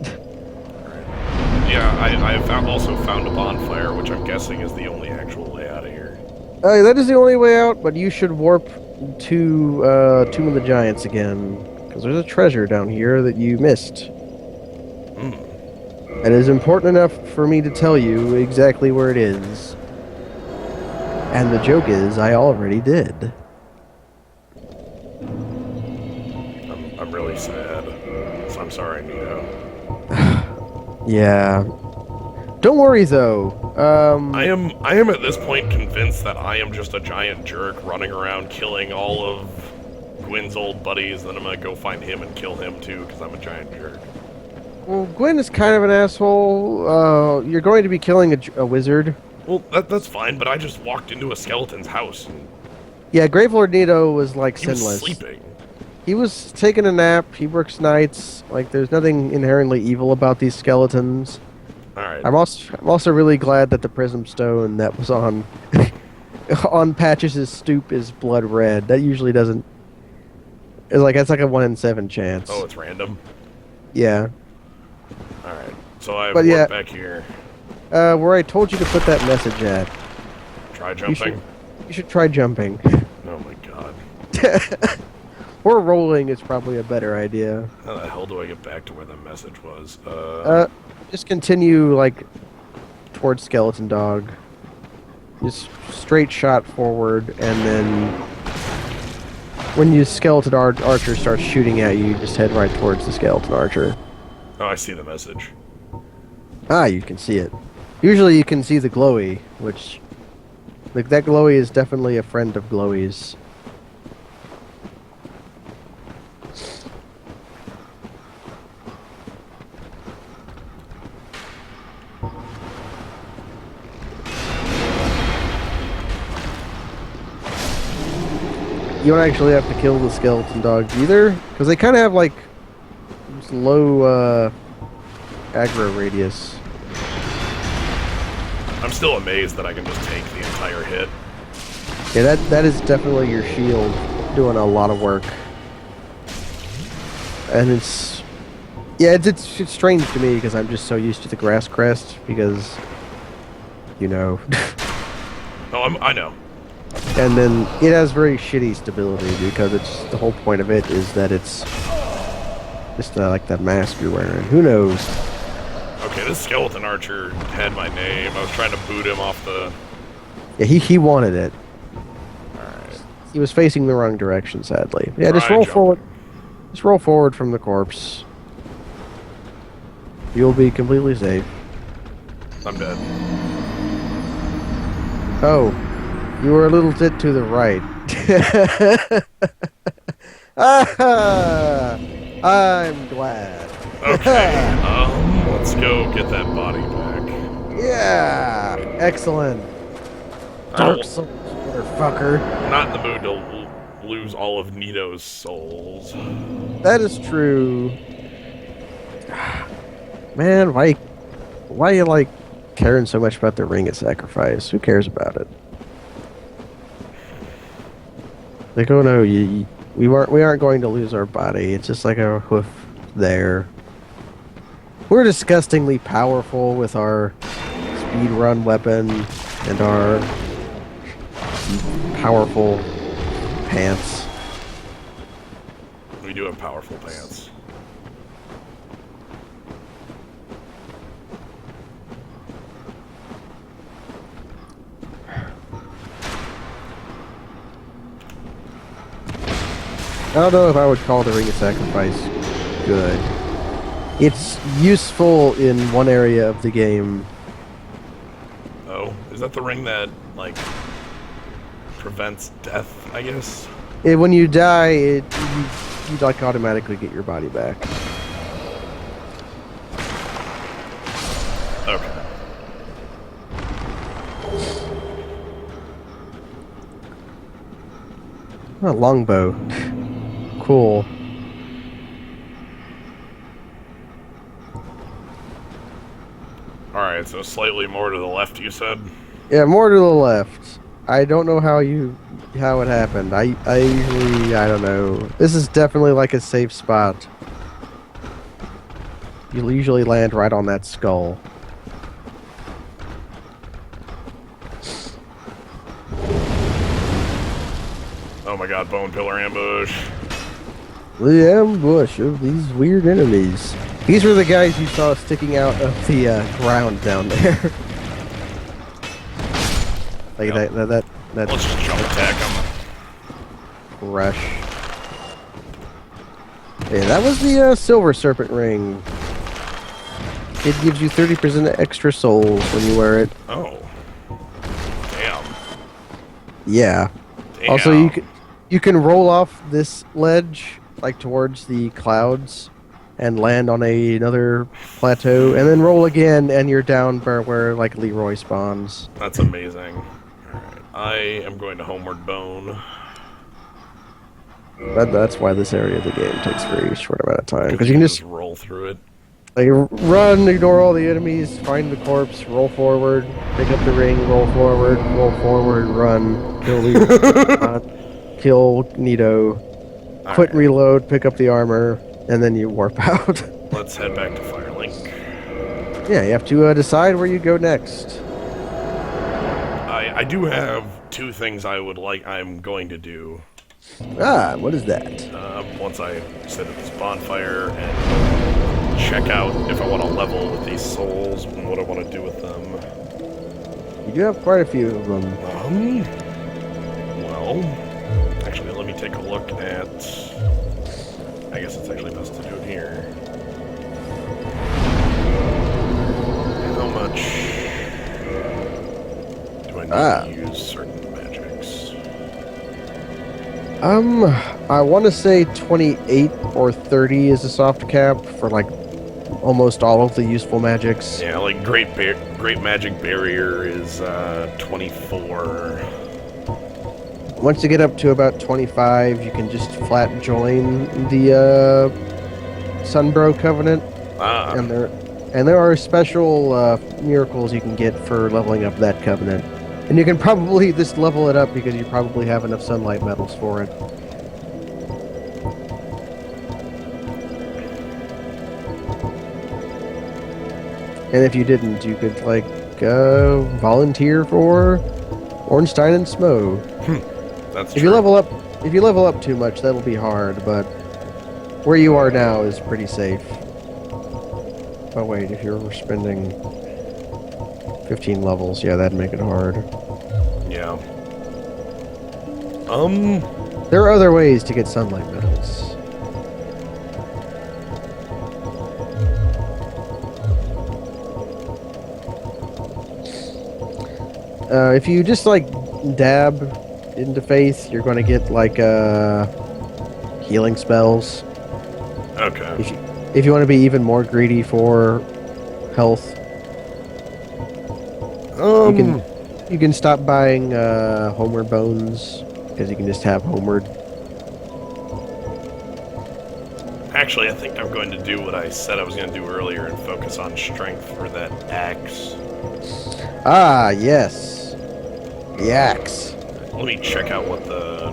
Yeah, I also found a bonfire, which I'm guessing is the only actual way out of here. That is the only way out, but you should warp to Tomb of the Giants again, because there's a treasure down here that you missed. It is important enough for me to tell you exactly where it is. And the joke is, I already did. I'm really sad. So I'm sorry, Nito. Yeah. Don't worry though. I am at this point convinced that I am just a giant jerk running around killing all of Gwyn's old buddies, then I'm gonna go find him and kill him too, because I'm a giant jerk. Well, Gwyn is kind of an asshole. You're going to be killing a wizard. Well, that's fine, but I just walked into a skeleton's house and Yeah, Gravelord Nito was like he was sinless. sleeping. He was taking a nap. He works nights. Like, there's nothing inherently evil about these skeletons. Alright. I'm also really glad that the prism stone that was on on Patches' stoop is blood red. That usually doesn't. It's like a 1 in 7 chance. Oh, it's random? Yeah. Alright. So I But work yeah. back here. Where I told you to put that message at. Try jumping. You should try jumping. Oh my god. Or rolling is probably a better idea. How the hell do I get back to where the message was? Just continue, like, towards Skeleton Dog. Just straight shot forward, and then when your Skeleton Archer starts shooting at you, you just head right towards the Skeleton Archer. Oh, I see the message. Ah, you can see it. Usually you can see the glowy, which... Like, that glowy is definitely a friend of glowy's. You don't actually have to kill the skeleton dogs either, because they kind of have like low aggro radius. I'm still amazed that I can just take the entire hit. Yeah, that is definitely your shield doing a lot of work, and it's strange to me because I'm just so used to the grass crest because you know. Oh, I know. And then it has very shitty stability because it's the whole point of it is that it's just like that mask you're wearing. Who knows? Okay, this skeleton archer had my name. I was trying to boot him off the... Yeah, he wanted it. Alright. He was facing the wrong direction, sadly. Yeah, just Try roll jumping. forward. Just roll forward from the corpse. You'll be completely safe. I'm dead. Oh, you were a little bit to the right. Ah, I'm glad. Okay, let's go get that body back. Yeah, excellent. Dark I'm Souls, motherfucker. not in the mood to lose all of Nito's souls. That is true. Man, why you like caring so much about the ring of sacrifice? Who cares about it? Like, oh no, we aren't going to lose our body. It's just like a hoof there. We're disgustingly powerful with our speed run weapon and our powerful pants. We do have powerful pants. I don't know if I would call the Ring of Sacrifice good. It's useful in one area of the game. Oh, is that the ring that, like, prevents death, I guess? When you die, you like automatically get your body back. Okay. Oh, longbow. Cool. Alright, so slightly more to the left, you said? Yeah, more to the left. I don't know how it happened. I usually, I don't know. This is definitely like a safe spot. You'll usually land right on that skull. Oh my god, bone pillar ambush. The ambush of these weird enemies. These were the guys you saw sticking out of the ground down there. Like Yep. that Let's just jump attack him. rush. Yeah, that was the Silver Serpent Ring. It gives you 30% extra souls when you wear it. Oh. Damn. Yeah. Damn. Also, you can roll off this ledge like towards the clouds and land on another plateau, and then roll again, and you're down where like Leroy spawns. That's amazing. Alright. I am going to Homeward Bone. That's why this area of the game takes a very short amount of time, because You you can just just roll through it. like run, ignore all the enemies, find the corpse, roll forward, pick up the ring, roll forward, run, kill Leroy, kill Nito, quit, Alright. reload, pick up the armor, and then you warp out. Let's head back to Firelink. Yeah, you have to decide where you go next. I do have two things I'm going to do. Ah, what is that? Once I sit at this bonfire and check out if I want to level with these souls and what I want to do with them. You do have quite a few of them. Well, actually, let me take a look at... I guess it's actually best to do it here. How much do I need to use certain magics? I want to say 28 or 30 is a soft cap for like almost all of the useful magics. Yeah, like Great Magic Barrier is 24. Once you get up to about 25, you can just flat join the Sunbro Covenant, Ah, and there are special miracles you can get for leveling up that covenant. And you can probably just level it up because you probably have enough sunlight medals for it. And if you didn't, you could like volunteer for Ornstein and Smo. that's If true. you level up too much, that'll be hard. But where you are now is pretty safe. Oh wait, if you're spending 15 levels, yeah, that'd make it hard. Yeah. There are other ways to get sunlight medals. If you just like dab into faith, you're going to get like healing spells. Okay. If you want to be even more greedy for health, you can stop buying Homeward Bones because you can just have Homeward. Actually, I think I'm going to do what I said I was going to do earlier and focus on strength for that axe. Ah, yes. The axe. Let me check out what the...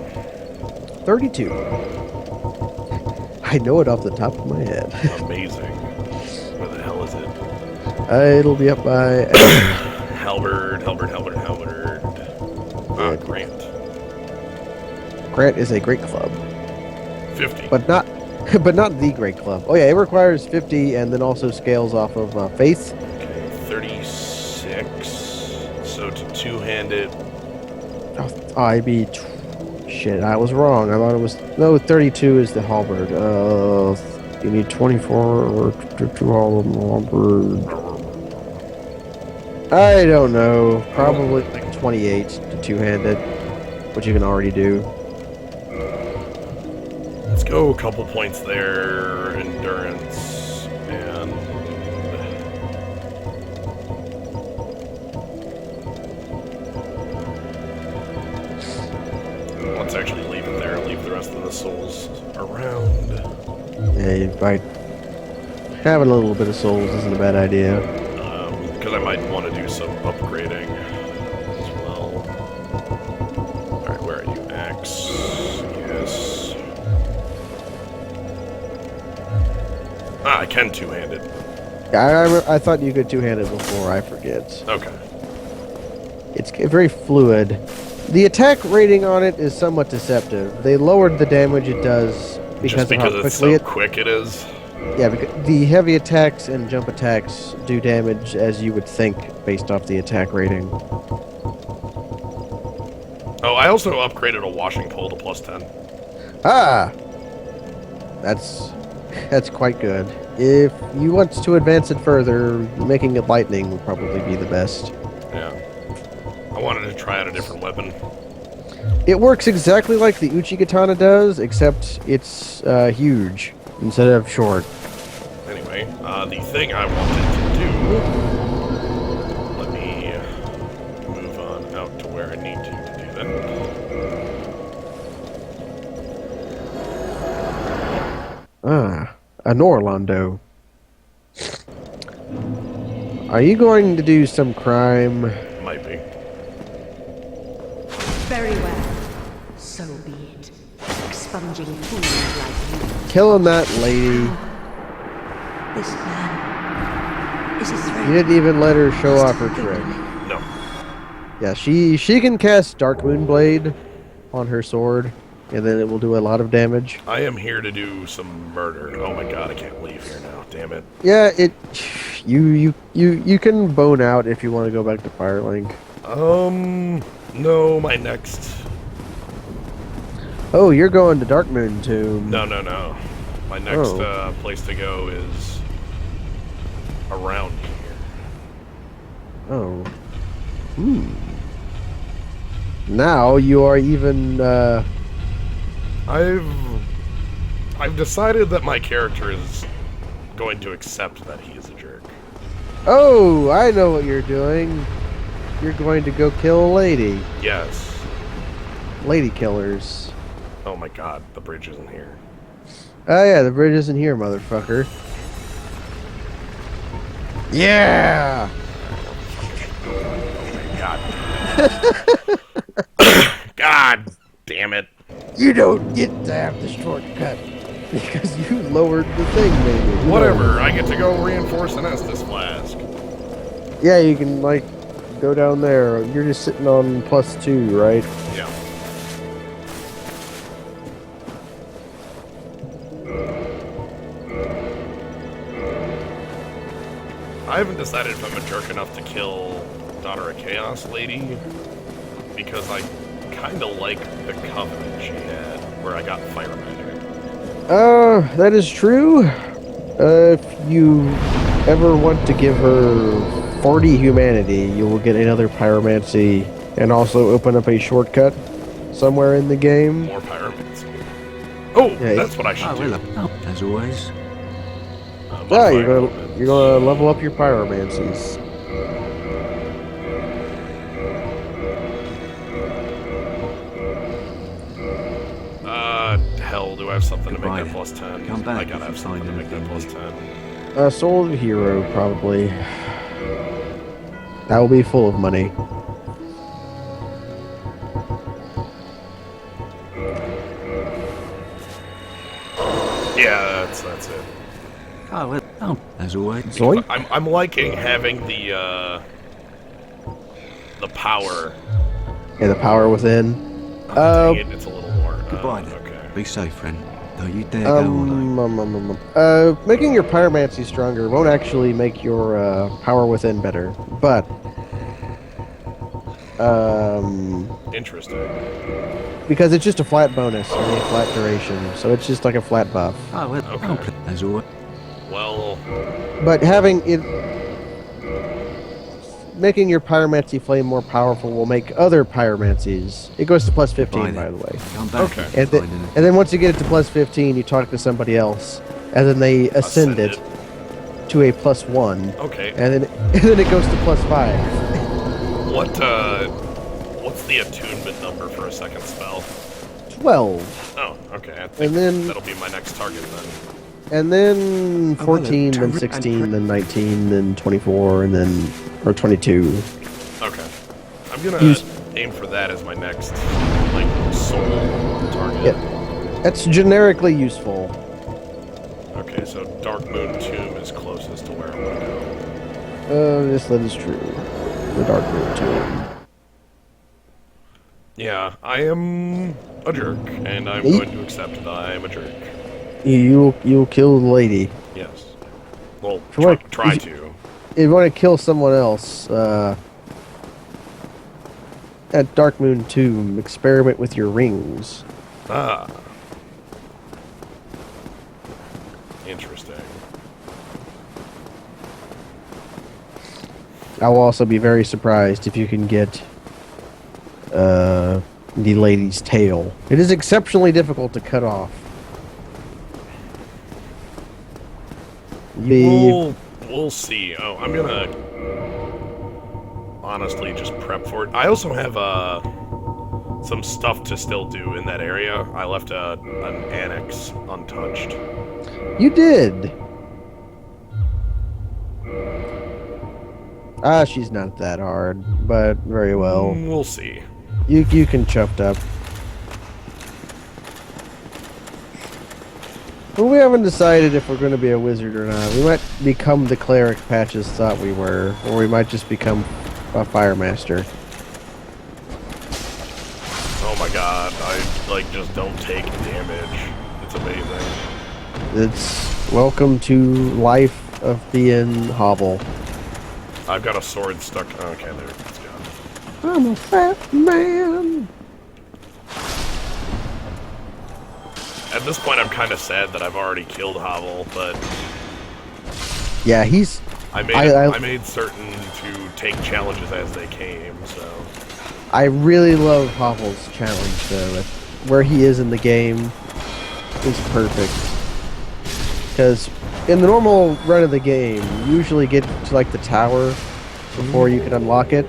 32. I know it off the top of my head. Amazing. Where the hell is it? It'll be up by... Halberd. Ah, Grant. Grant is a great club. 50. But not the great club. Oh yeah, it requires 50 and then also scales off of faith. Okay, 36. So to two-hand it... Oh, I'd be... Shit, I was wrong. I thought it was... No, 32 is the halberd. You need 24 or two halberd. I don't know. Probably like 28 to two-handed, which you can already do. Let's go a couple points there. Endurance. And... let's actually leave it there. Leave the rest of the souls around. Yeah, having a little bit of souls isn't a bad idea. Because I might want to do some upgrading as well. Alright, where are you? Axe. Yes. Ah, I can two-handed. Yeah, I thought you could two-hand it before. I forget. Okay. It's very fluid. The attack rating on it is somewhat deceptive. They lowered the damage it does because Just of how because it's quickly so quick it is. Yeah, because the heavy attacks and jump attacks do damage as you would think based off the attack rating. Oh, I also upgraded a washing pole to +10. Ah, that's quite good. If you want to advance it further, making it lightning would probably be the best. Yeah. I wanted to try out a different weapon. It works exactly like the Uchi Katana does, except it's huge instead of short. Anyway, the thing I wanted to do... Let me move on out to where I need to do that. A Norlando. Are you going to do some crime? Might be. Very well. So be it. Expunging fools like you. Killing that lady. This man is a threat. You didn't even let her show off her trick. No. Yeah, she can cast Dark Moonblade on her sword, and then it will do a lot of damage. I am here to do some murder. Oh my god, I can't leave here now. Damn it. Yeah, you can bone out if you want to go back to Firelink. No, my next... Oh, you're going to Darkmoon Tomb. No. My next Oh. place to go is around here. Oh. Now you are even, I've decided that my character is going to accept that he is a jerk. Oh, I know what you're doing. You're going to go kill a lady. Yes. Lady killers. Oh my god, the bridge isn't here. Oh yeah, the bridge isn't here, motherfucker. Yeah! God. God damn it. You don't get to have the shortcut. Because you lowered the thing, maybe. Who Whatever, knows? I get to go reinforce an Estus flask. Yeah, you can, like, go down there. You're just sitting on +2, right? Yeah. I haven't decided if I'm a jerk enough to kill Daughter of Chaos Lady, because I kinda like the covenant she had, where I got fire magic. That is true. If you ever want to give her 40 humanity, you will get another pyromancy and also open up a shortcut somewhere in the game. More pyromancy. Oh, Yeah, that's what I should do. As always. Yeah, Modify you're elements. gonna level up your pyromancies. Hell, do I have something Goodbye to make that then. +10? Come back I if gotta you have something to find make that anything. +10. Soul Hero, probably. That will be full of money. Yeah, that's it. Oh, well, as always. Zoink? I'm liking having the power. Yeah, the power within. Dang it, it's a little more. Goodbye then. Okay. Be safe, friend. Don't you dare go on. Making your pyromancy stronger won't actually make your power within better, but Interesting. because it's just a flat bonus and a flat duration, so it's just like a flat buff. Oh, well, Okay. as always. Well, But having it, making your pyromancy flame more powerful will make other pyromancies. It goes to +15, by the way. Come back. Okay. if you And, find anything. and then once you get it to +15, you talk to somebody else, and then they ascend it to a +1, okay. and then it goes to +5. What's the attunement number for a second spell? 12, Oh, okay. I think and then that'll be my next target then. and then Oh, well, 14, then 16, then 19, then 24, and then or 22. Okay. I'm gonna Use- aim for that as my next, like, soul target. Yeah, that's generically useful. Okay, so Dark Moon Tomb is closest to where I want to go. Yes, that is true. The Dark Moon Tomb. Yeah, I am a jerk, and I'm Yeet. going to accept that I am a jerk. You'll kill the lady. Yes. Well, If you wanna- try if to. If you want to kill someone else, at Dark Moon Tomb, experiment with your rings. Ah. Interesting. I will also be very surprised if you can get the lady's tail. It is exceptionally difficult to cut off. We'll see. Oh, I'm gonna honestly just prep for it. I also have some stuff to still do in that area. I left an annex untouched. You did. She's not that hard, but very well. We'll see. You can chuffed up. Well, we haven't decided if we're going to be a wizard or not. We might become the cleric Patches thought we were, or we might just become a fire master. Oh my god, I just don't take damage. It's amazing. It's welcome to life of being Hovel. I've got a sword stuck. Okay, there it's gone. I'm a fat man. At this point, I'm kind of sad that I've already killed Hovel, but Yeah, he's. I made certain to take challenges as they came. So I really love Hovel's challenge though. Where he is in the game is perfect. Because in the normal run of the game, you usually get to like the tower before you can unlock it,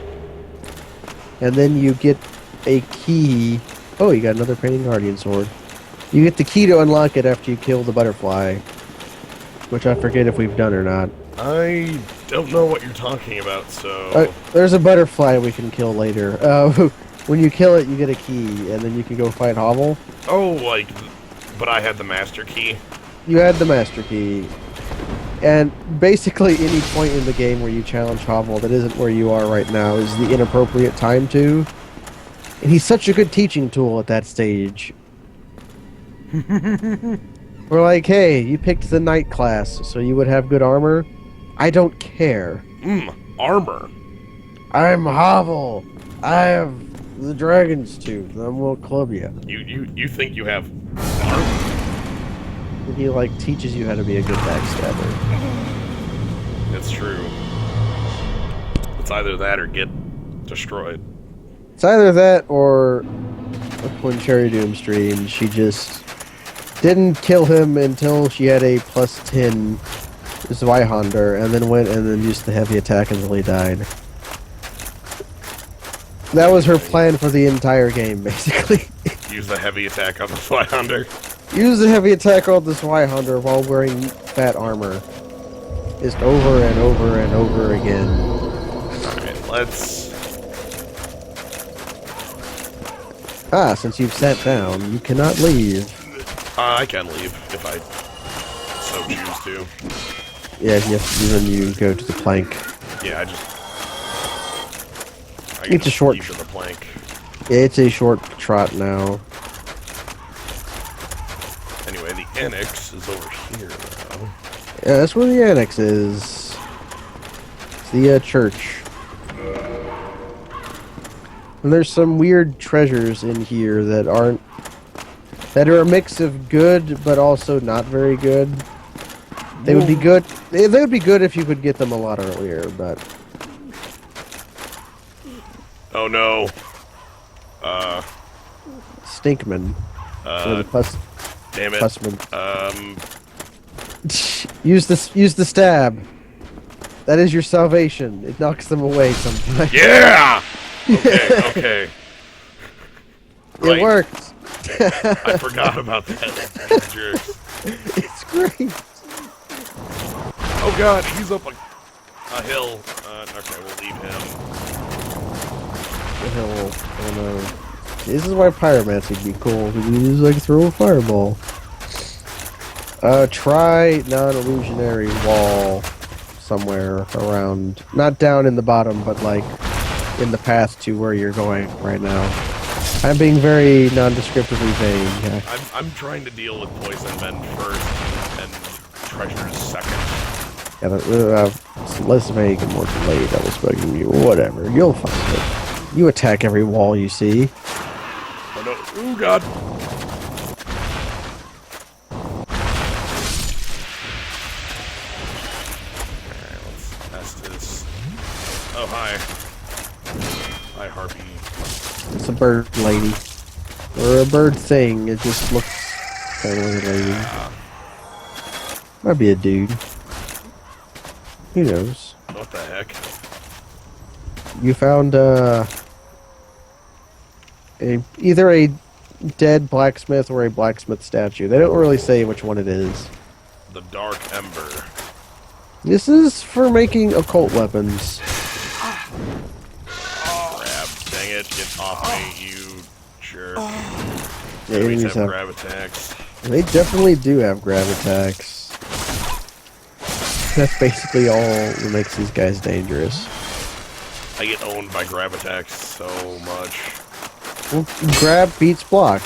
and then you get a key. Oh, you got another Painting Guardian sword. You get the key to unlock it after you kill the butterfly, which I forget if we've done or not. I don't know what you're talking about. So There's a butterfly we can kill later. When you kill it, you get a key, and then you can go fight Hovel. oh, but I had the master key. You had the master key, and basically any point in the game where you challenge Hovel that isn't where you are right now is the inappropriate time to. And he's such a good teaching tool at that stage. We're like, hey, you picked the knight class, so you would have good armor. I don't care. Armor. I'm Hovel. I have the dragon's tooth. I will club you. You think you have armor? And he like teaches you how to be a good backstabber. It's true. It's either that or get destroyed. It's either that or when Cherry Doom streamed, she just didn't kill him until she had a +10 Zweihander, and then went and then used the heavy attack until he died. That was her plan for the entire game, basically. Use the heavy attack on the Flyhunter. Use the heavy attack on the Zweihander while wearing fat armor. Just over and over and over again. Alright, let's... Since you've sat down, you cannot leave. I can leave if I so choose to. Yeah, then you go to the plank. Yeah, I It's a short. leave to the plank. It's a short trot now. Anyway, the annex is over here now. Yeah, that's where the annex is. It's the church. And there's some weird treasures in here that are a mix of good but also not very good. They would be good. They would be good if you could get them a lot earlier, but Oh no. Stinkman. Or the Damn it. Pussman. Um, Use the stab. That is your salvation. It knocks them away sometimes. yeah! Okay. Right. It works. I forgot about that. Jerks. It's great. Oh god, he's up a hill. Okay, we'll leave him. The hell? Oh no. This is why pyromancy would be cool. Because you just like throw a fireball. Try non-illusionary wall somewhere around, not down in the bottom, but like in the path to where you're going right now. I'm being very non-descriptively vague. I'm trying to deal with poison men first and treasures second. Yeah, it's less vague and more delayed. I was bugging you. Whatever. You'll find it. You attack every wall you see. Oh no. Oh god. Alright, let's test this. Oh, hi. Hi, Harpy. It's a bird lady. Or a bird thing. It just looks kind of like a lady. Might be a dude. Who knows? What the heck? You found either a dead blacksmith or a blacksmith statue. They don't really say which one it is. The Dark Ember. This is for making occult weapons. Grab. Dang it. Get off me, you jerk. Yeah, Enemies enemies have grab attacks. They definitely do have grab attacks. That's basically all that makes these guys dangerous. I get owned by grab attacks so much. Well, grab beats block.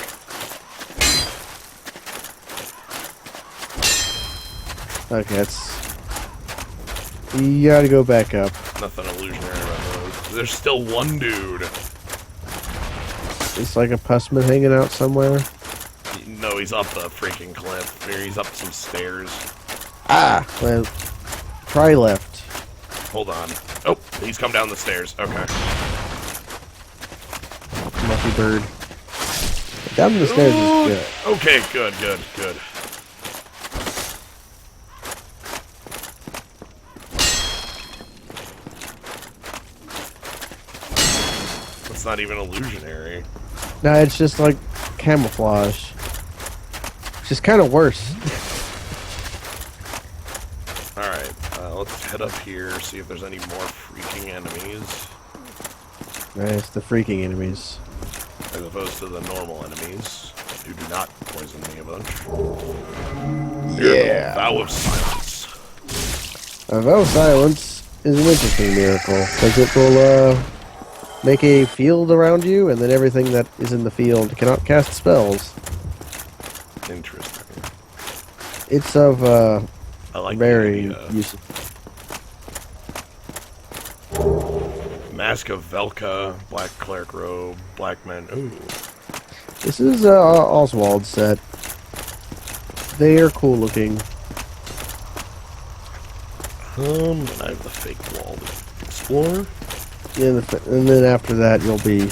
Okay, that's... You gotta go back up. Nothing illusionary about those. There's still one dude. It's like a pussman hanging out somewhere. No, he's up the freaking cliff. Here, he's up some stairs. Ah! Well, try left. Hold on. Oh, he's come down the stairs. Okay. Lucky bird. Down the stairs is good. Okay, good, good, good. That's not even illusionary. No, it's just like camouflage. It's just kind of worse. Alright, let's head up here, see if there's any more freaking enemies. It's the freaking enemies. As opposed to the normal enemies, who do not poison me a bunch. Yeah. Vow of Silence. A vow of silence is an interesting miracle, because it will make a field around you, and then everything that is in the field cannot cast spells. Interesting. It's of I like very the useful. Mask of Velka, Black Cleric Robe, Black Men. Ooh. This is Oswald's set. They are cool looking. And I have the fake wall to explore. And then after that, you'll be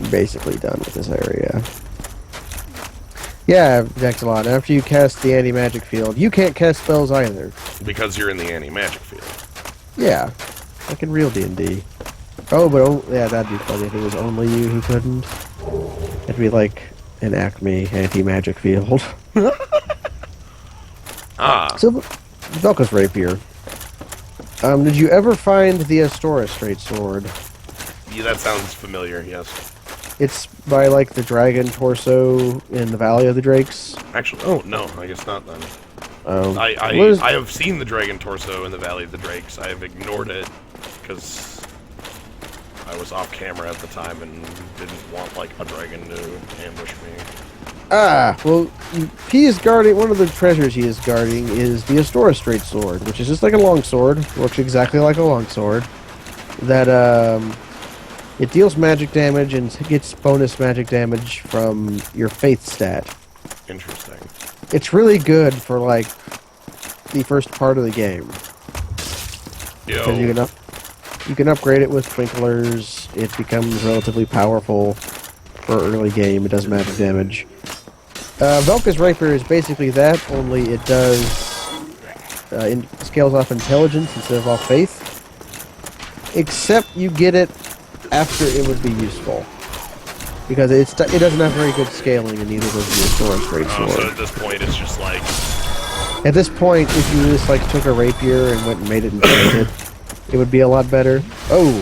basically done with this area. Yeah, Dectilon, after you cast the anti-magic field, you can't cast spells either. Because you're in the anti-magic field. Yeah, like in real D&D. Oh, but yeah, that'd be funny if it was only you who couldn't. It'd be like an Acme anti-magic field. Ah. So, Velka's rapier. Did you ever find the Astora straight sword? Yeah, that sounds familiar, yes. It's by, like, the dragon torso in the Valley of the Drakes. Actually, oh, no, I guess not then. I have seen the dragon torso in the Valley of the Drakes. I have ignored it because I was off camera at the time and didn't want, like, a dragon to ambush me. Ah, well, he is guarding, one of the treasures he is guarding is the Astora straight sword, which is just like a long sword, works exactly like a long sword, that, it deals magic damage and gets bonus magic damage from your faith stat. Interesting. It's really good for, like, the first part of the game. Yo. Because you can upgrade it with twinklers, it becomes relatively powerful for early game, it does magic damage. Velka's rapier is basically that, only it does scales off intelligence instead of off faith. Except you get it after it would be useful. Because it doesn't have very good scaling, and neither does the Astora straight sword. So at this point, it's just like... At this point, if you just like took a rapier and went and made it enchanted, it would be a lot better. Oh!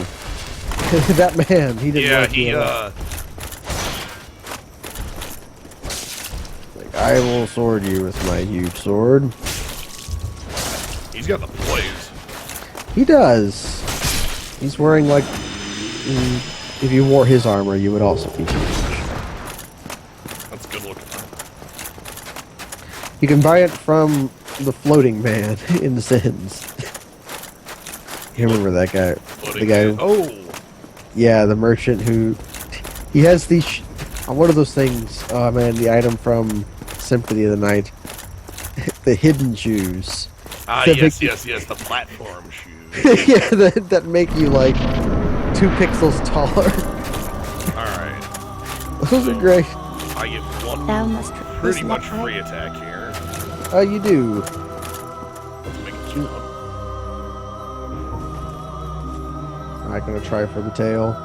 That man, he didn't like you. I will sword you with my huge sword. He's got the poise. He does. He's wearing like... if you wore his armor, you would also be huge. That's good looking. You can buy it from the floating man in The Sims. You remember that guy? Floating the guy. man. Oh! Yeah, the merchant who... He has these... what are those things? Oh man, the item from Symphony of the Night. The hidden shoes. Ah, yes, the platform shoes. Yeah, that make you like 2 pixels taller. Alright. Those are great. I get one Thou must pretty much free attack here. Oh, you do. Let's make it jump. I'm gonna try for the tail.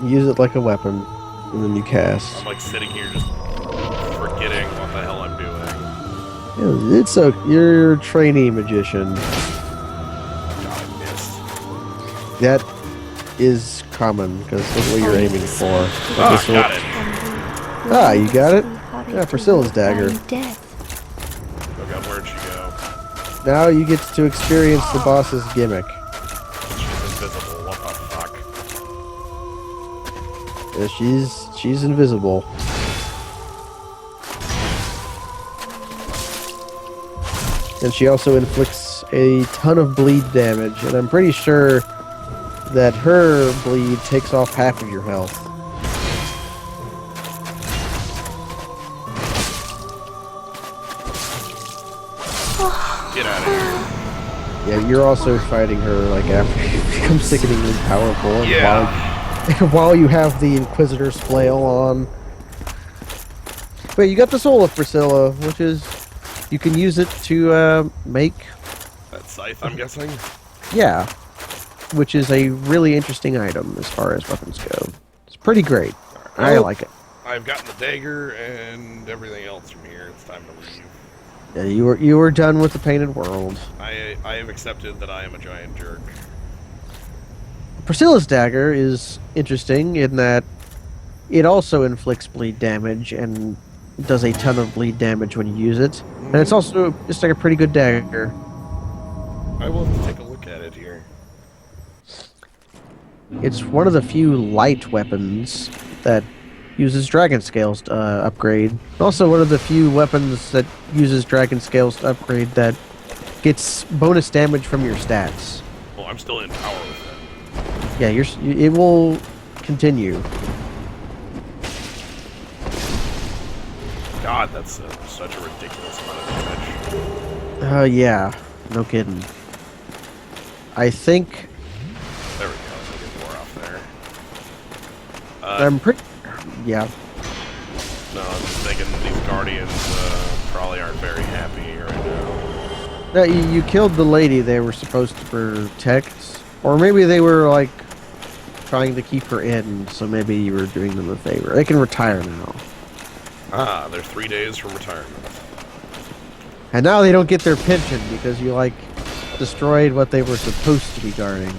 Use it like a weapon, and then you cast. I'm like sitting here just forgetting what the hell I'm doing. Yeah, it's so you're a trainee magician. God, I missed. That is common because that's what you're aiming for. Ah, got it. Ah, you got it? Yeah, Priscilla's dagger. Oh god, where'd she go? Now you get to experience the boss's gimmick. She's invisible, what the fuck? Yeah, she's invisible. And she also inflicts a ton of bleed damage, and I'm pretty sure that her bleed takes off half of your health. Get out of here. Yeah, you're also fighting her like after you become sickeningly powerful, and Yeah. while you have the Inquisitor's flail on. But you got the soul of Priscilla, which is you can use it to make, That scythe, I'm guessing? yeah, which is a really interesting item as far as weapons go. It's pretty great. I Well, like it. I've gotten the dagger and everything else from here. It's time to leave. Yeah, you were done with the painted world. I have accepted that I am a giant jerk. Priscilla's dagger is interesting in that it also inflicts bleed damage and does a ton of bleed damage when you use it. And it's also just like a pretty good dagger. I will have to take a look at it here. It's one of the few light weapons that uses dragon scales to upgrade. Also one of the few weapons that uses dragon scales to upgrade that gets bonus damage from your stats. Well, I'm still in power with it. Yeah, it will continue. God, that's such a ridiculous amount of damage. Yeah, no kidding. I think There we go. I get more off there. I'm pretty. Yeah, No, I'm just thinking these guardians probably aren't very happy right now. no, you killed the lady they were supposed to protect, or maybe they were like trying to keep her in. So maybe you were doing them a favor. They can retire now, Ah, they're 3 days from retirement. and now they don't get their pension because you like destroyed what they were supposed to be guarding.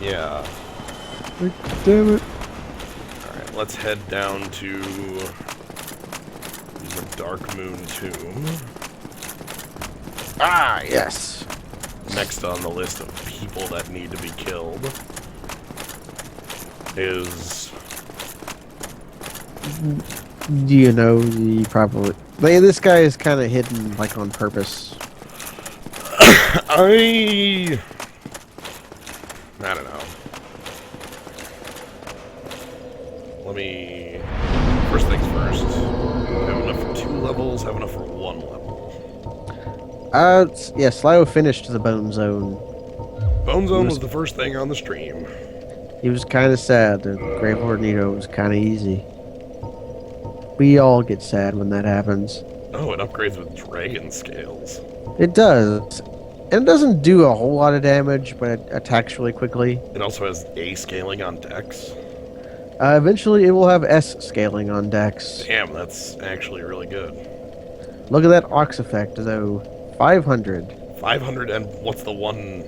Yeah. Damn it! Alright, let's head down to the Dark Moon Tomb. Ah, yes. Next on the list of people that need to be killed is... Do you know the probably? This guy is kind of hidden, like on purpose. I don't know. Let me... First things first. Have enough for 2 levels, have enough for 1 level. Yeah, Sligo finished the Bone Zone. Bone Zone was the first thing on the stream. He was kind of sad. The Grave Lord Nito was kind of easy. We all get sad when that happens. Oh, it upgrades with dragon scales. It does. And it doesn't do a whole lot of damage, but it attacks really quickly. It also has A scaling on dex. Eventually, it will have S scaling on Dex. Damn, that's actually really good. Look at that Ox effect, though. 500. 500 and what's the one?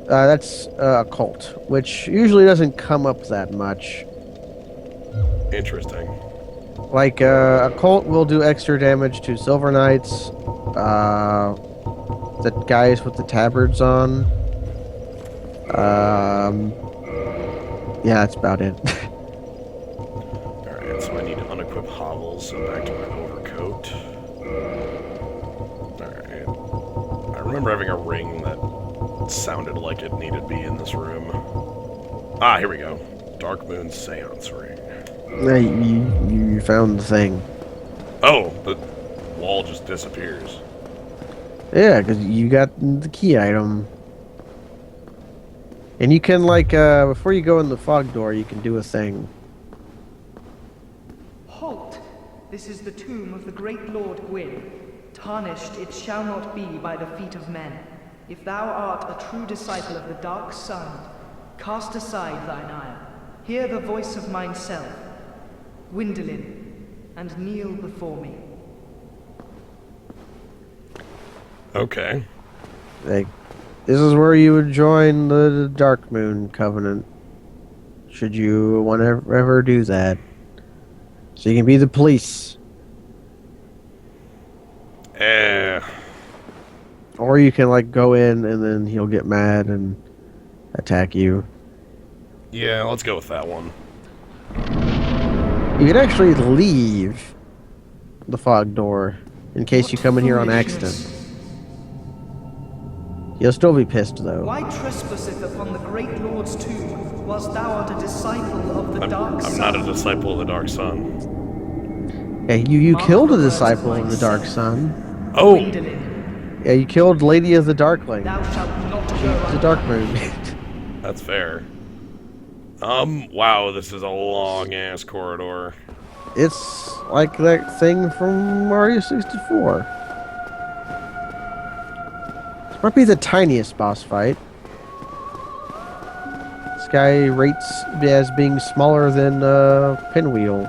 That's Occult, which usually doesn't come up that much. Interesting. Like, Occult will do extra damage to Silver Knights, the guys with the tabards on. Yeah, that's about it. Alright, so I need to unequip hovels, so back to my overcoat. Alright. I remember having a ring that sounded like it needed to be in this room. Ah, here we go. Dark Moon Seance Ring. You found the thing. Oh, the wall just disappears. Yeah, because you got the key item. And you can, like, before you go in the fog door, you can do a thing. Halt! This is the tomb of the great Lord Gwyn. Tarnished it shall not be by the feet of men. If thou art a true disciple of the Dark Sun, cast aside thine ire. Hear the voice of mine self, Gwyndolin, and kneel before me. Okay. Like, this is where you would join the Dark Moon Covenant. Should you want to ever do that. So you can be the police. Or you can, like, go in and then he'll get mad and attack you. Yeah, let's go with that one. You can actually leave the fog door in case you come in here on accident. You'll still be pissed, though. Why trespasseth upon the great Lord's tomb, whilst thou art a disciple of the Dark Sun? I'm not a disciple of the Dark Sun. Yeah, you killed a disciple of the Dark Sun. Oh! Gwyndolin, Yeah, you killed Lady of the Darkling. thou shalt not go The Dark Moon. That's fair. Wow, this is a long-ass corridor. It's like that thing from Mario 64. This might be the tiniest boss fight. This guy rates as being smaller than Pinwheel.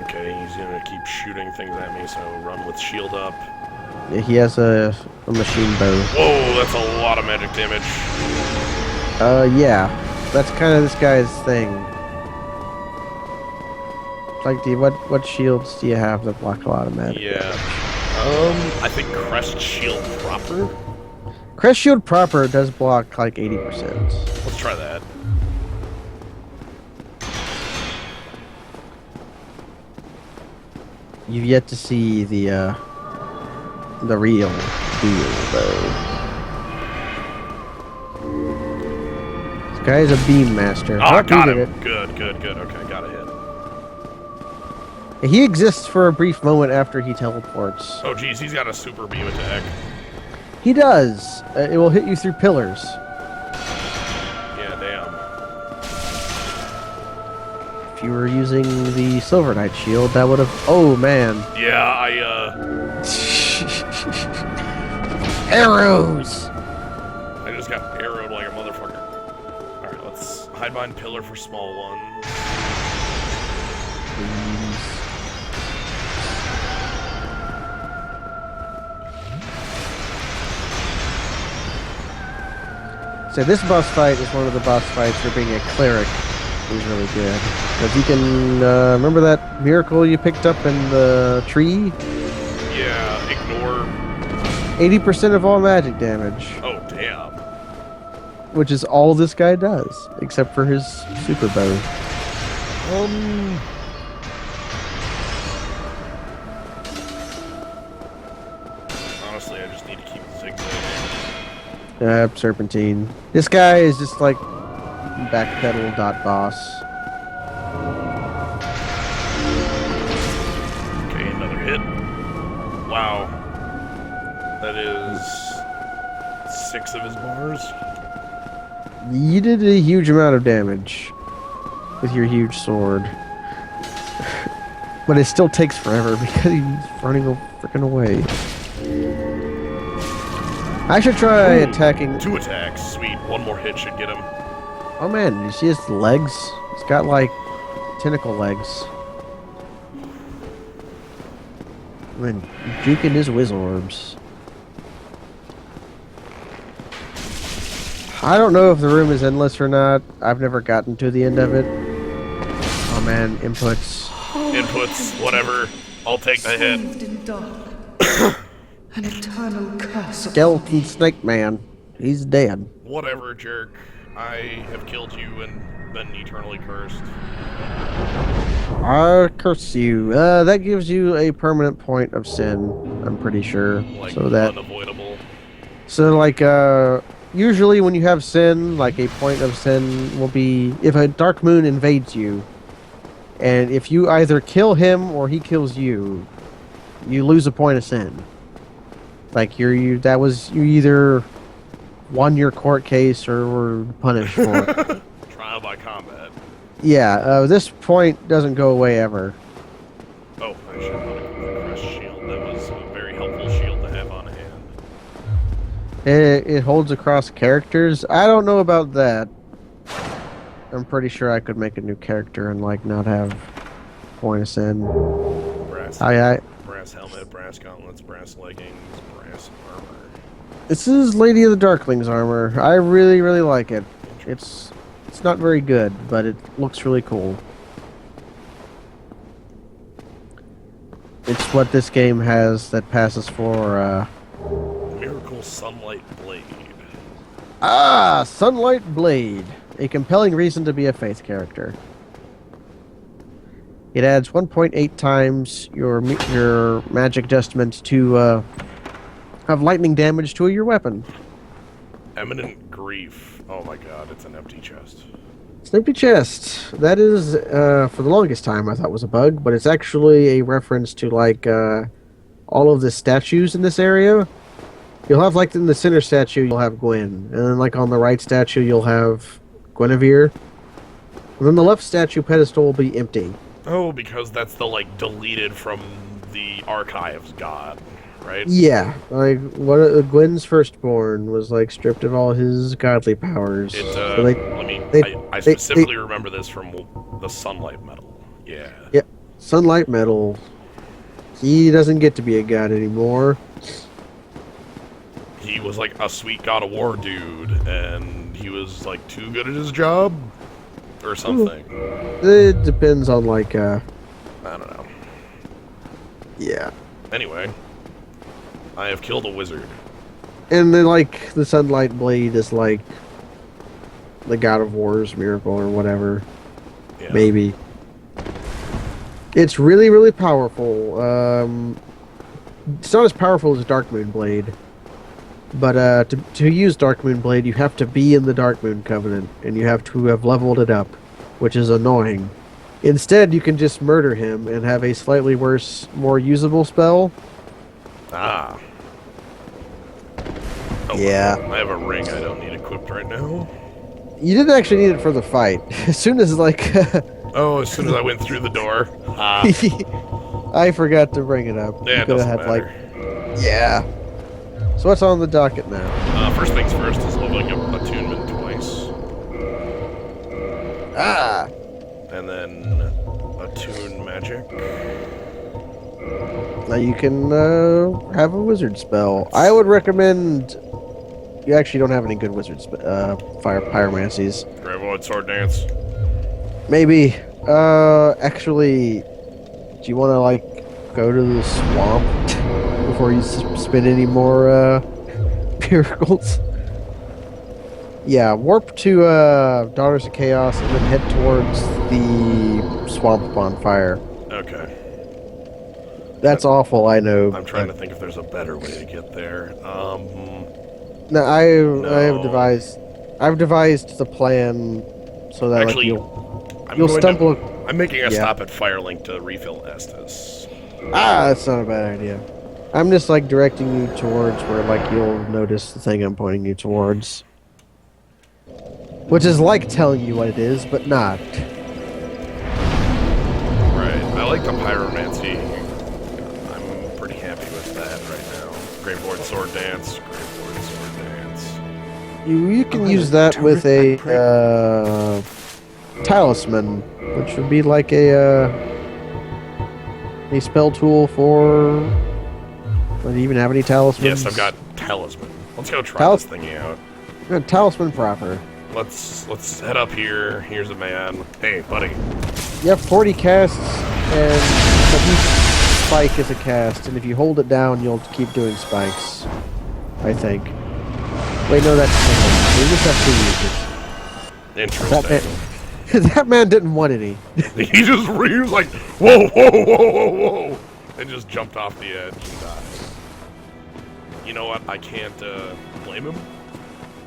Okay, he's gonna keep shooting things at me, so run with shield up. Yeah, he has a machine bow. Whoa, that's a lot of magic damage. Yeah. That's kind of this guy's thing. Like, what shields do you have that block a lot of magic? Yeah. I think Crest Shield proper? Crest Shield proper does block like 80%. Let's try that. You've yet to see the real deal, though. This guy is a beam master. Oh, Oh, got he did him. Good. Okay, got a hit. it. He exists for a brief moment after he teleports. Oh, geez, he's got a super beam attack. He does. It will hit you through pillars. Yeah, damn. If you were using the Silver Knight shield, that would have... Oh, man. Yeah, Arrows! I just got arrowed like a motherfucker. Alright, let's hide behind pillar for small one. So this boss fight is one of the boss fights for being a cleric. He's really good. Because you can, remember that miracle you picked up in the tree? Yeah, ignore... 80% of all magic damage. Oh, damn. Which is all this guy does, except for his super bow. Honestly, I just need to keep zigzagging. Serpentine. This guy is just like backpedal dot boss. Okay, another hit. Wow. That is 6 of his bars. You did a huge amount of damage with your huge sword. But it still takes forever because he's running freaking away. I should try attacking... 2 attacks. Sweet. One more hit should get him. Oh man, you see his legs? He's got like tentacle legs. And juking his Wizzorbs. I don't know if the room is endless or not. I've never gotten to the end of it. Oh man, inputs. Inputs, whatever. I'll take the hit. Swathed in dark. An eternal curse. Skeleton Snake Man. He's dead. Whatever, jerk. I have killed you and been eternally cursed. I curse you. That gives you a permanent point of sin, I'm pretty sure. Like, so that... unavoidable. So, like, usually when you have sin, like a point of sin will be if a dark moon invades you, and if you either kill him or he kills you, you lose a point of sin. Like you either won your court case or were punished for it. Trial by combat. Yeah, this point doesn't go away ever. Oh, I should have put the crest shield. That was a very helpful shield to have on hand. It holds across characters. I don't know about that. I'm pretty sure I could make a new character and like not have point of sin. Brass, I brass helmet, brass gauntlets, brass leggings, brass armor. This is Lady of the Darkling's armor. I really, really like it. It's not very good, but it looks really cool. It's what this game has that passes for, Miracle Sunlight Blade. Sunlight Blade. A compelling reason to be a Faith character. It adds 1.8 times your magic adjustment to have lightning damage to your weapon. Eminent Grief. Oh my god, it's an empty chest. It's an empty chest. That is, for the longest time, I thought was a bug, but it's actually a reference to, like, all of the statues in this area. You'll have, like, in the center statue, you'll have Gwen. And then, like, on the right statue, you'll have Guinevere. And then the left statue pedestal will be empty. Oh, because that's the, like, deleted from the archives god, right? Yeah. Like, Gwen's firstborn was, like, stripped of all his godly powers. I specifically remember this from the Sunlight Medal. Yeah. Yep. Sunlight Medal. He doesn't get to be a god anymore. He was like a sweet God of War dude, and he was like too good at his job, or something. It depends on like I don't know. Yeah. Anyway, I have killed a wizard. And then like the Sunlight Blade is like the God of War's miracle or whatever. Yeah. Maybe. It's really, really powerful. It's not as powerful as Darkmoon Blade. But to use Darkmoon Blade, you have to be in the Darkmoon Covenant, and you have to have leveled it up, which is annoying. Instead, you can just murder him and have a slightly worse, more usable spell. Ah. Oh, Yeah. I have a ring I don't need equipped right now. You didn't actually need it for the fight. As soon as, like... Oh, as soon as I went through the door. I forgot to bring it up. Yeah, You it coulda doesn't had, matter. Yeah. So what's on the docket now? First things first is leveling up attunement twice. Ah! And then attune magic. Now you can have a wizard spell. I would recommend... You actually don't have any good wizard fire pyromancies. Gravewood sword dance. Maybe. Actually, do you want to, like, go to the swamp before you spin any more, miracles? Yeah, warp to, Daughters of Chaos and then head towards the swamp bonfire. Okay. That's awful, I know. I'm trying to think if there's a better way to get there. No, I've devised the plan so that Actually, like you'll stumble. I'm making a stop at Firelink to refill Estus. That's not a bad idea. I'm just like directing you towards where like you'll notice the thing I'm pointing you towards. Which is like telling you what it is, but not. Right. I like the pyromancy. I'm pretty happy with that right now. Graveboard sword dance. Graveboard sword dance. You can use that with a talisman, which would be like a spell tool for. Do you even have any talismans? Yes, I've got talisman. Let's go try this thingy out. Talisman proper. Let's head up here. Here's a man. Hey, buddy. You have 40 casts, and each spike is a cast, and if you hold it down, you'll keep doing spikes. I think. Wait, no, that's different. You just have to use it. Interesting. That man didn't want any. he was like, whoa, whoa, whoa, whoa, whoa, and just jumped off the edge and died. You know what? I can't blame him.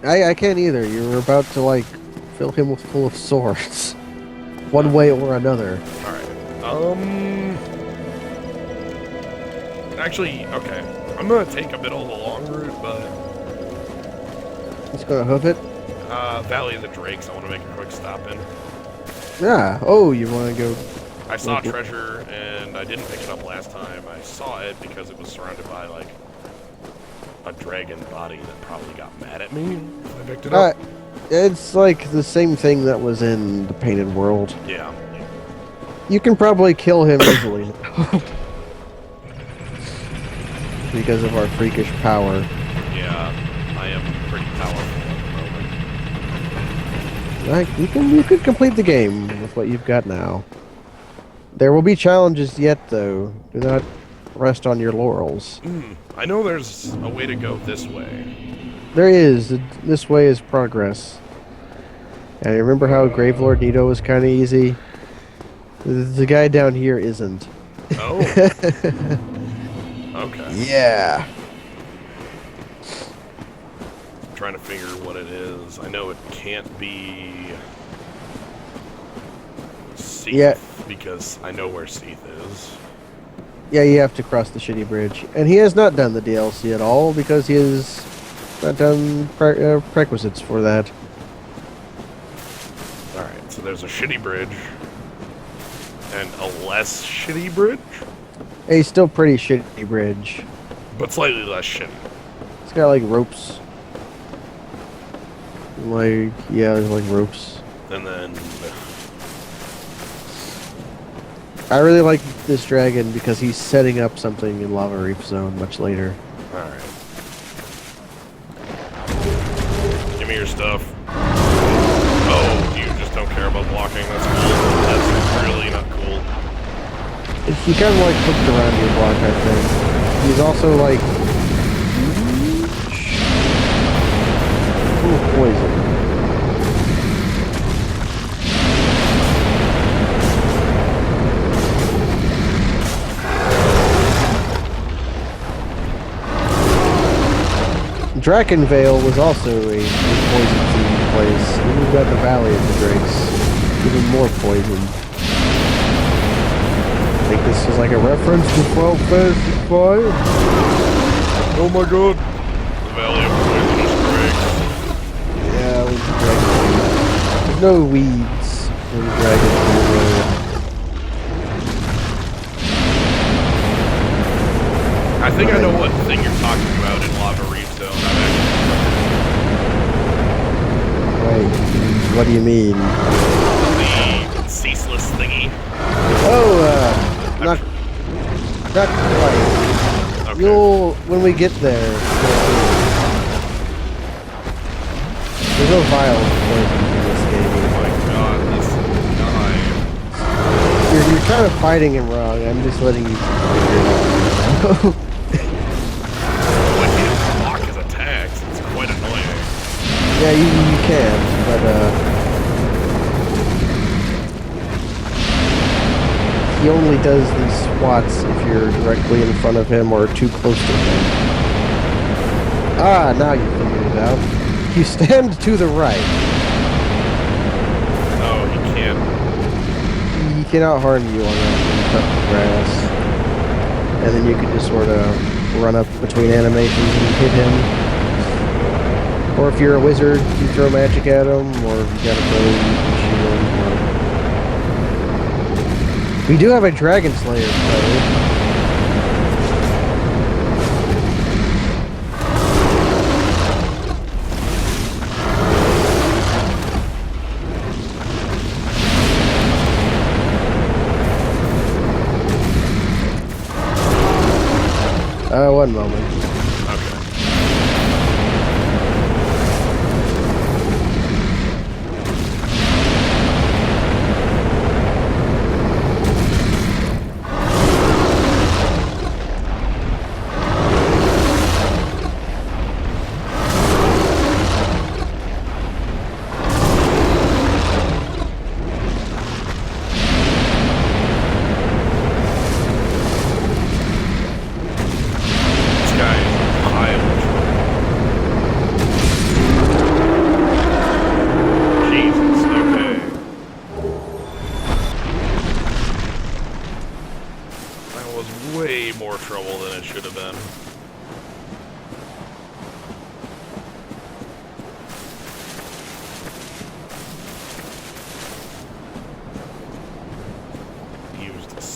I can't either. You're about to, like, fill him with full of swords. One way or another. Alright. Actually, okay. I'm gonna take a bit of the long route, but He's gonna hoof it. Valley of the Drakes, I want to make a quick stop in. Yeah. Oh, you want to go? I saw Okay. treasure, and I didn't pick it up last time. I saw it because it was surrounded by, like, a dragon body that probably got mad at me. I picked it up. It's like the same thing that was in the Painted World. Yeah. You can probably kill him easily. Because of our freakish power. Yeah, I am pretty powerful at the moment. Like, you could complete the game with what you've got now. There will be challenges yet, though. Do not rest on your laurels. I know there's a way to go this way. There is. This way is progress. And remember how Gravelord Nito was kind of easy? The guy down here isn't. Oh. Okay. Yeah. I'm trying to figure what it is. I know it can't be Seath, Yeah. because I know where Seath is. Yeah, you have to cross the shitty bridge. And he has not done the DLC at all because he has not done prerequisites for that. Alright, so there's a shitty bridge and a less shitty bridge, A still pretty shitty bridge. but slightly less shitty. It's got like ropes. Like, yeah, there's like ropes. And then I really like this dragon because he's setting up something in Lava Reef Zone much later. alright. Give me your stuff. Oh, you just don't care about blocking. That's cool. That's really not cool. He kind of like hooked around your block, I think. He's also like... full of poison. Drakenvale was also a poison-themed place. And we've got the Valley of the Drakes. Even more poison. I think this is like a reference to 12 Fantasy 5. Oh my god. The Valley of Poisonous Drakes. Yeah, with the dragon. There's no weeds when the dragons do the road. I think I know what thing you're talking about in Lava Reef Zone. I've Wait, what do you mean? actually the ceaseless thingy. Oh, not quite. Okay. You'll, when we get there, you'll see. There's no vial of poison in this game. Oh my god, this guy. You're kind of fighting him wrong. I'm just letting you figure it out. When he block his attacks, it's quite annoying. Yeah, you can, but he only does these swats if you're directly in front of him or too close to him. Ah, now you figured it out. You stand to the right. Oh, he can't. He cannot harm you on that when you cut the grass. And then you can just sort of run up between animations and hit him. Or if you're a wizard, you throw magic at him, or if you got a bow, you can shoot him. We do have a Dragon Slayer bow. One moment. Okay. This guy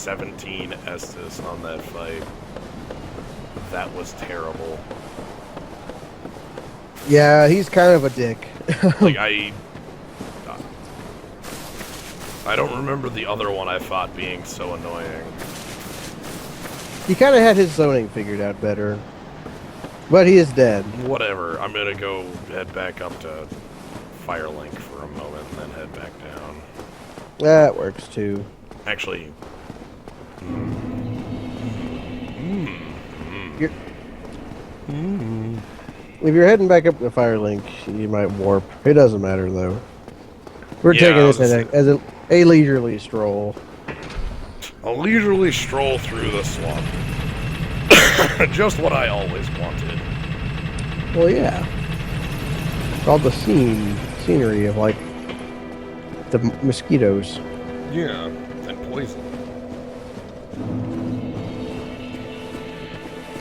17 Estus on that fight. That was terrible. Yeah, he's kind of a dick. Like, I don't remember the other one I fought being so annoying. He kind of had his zoning figured out better. But he is dead. Whatever, I'm gonna go head back up to Firelink for a moment and then head back down. That works too. Actually... If you're heading back up to Firelink, you might warp. It doesn't matter though. We're Yeah, taking I this was as a leisurely stroll. A leisurely stroll through the swamp. Just what I always wanted. Well, yeah. All the scenery of like the mosquitoes. Yeah, and poison.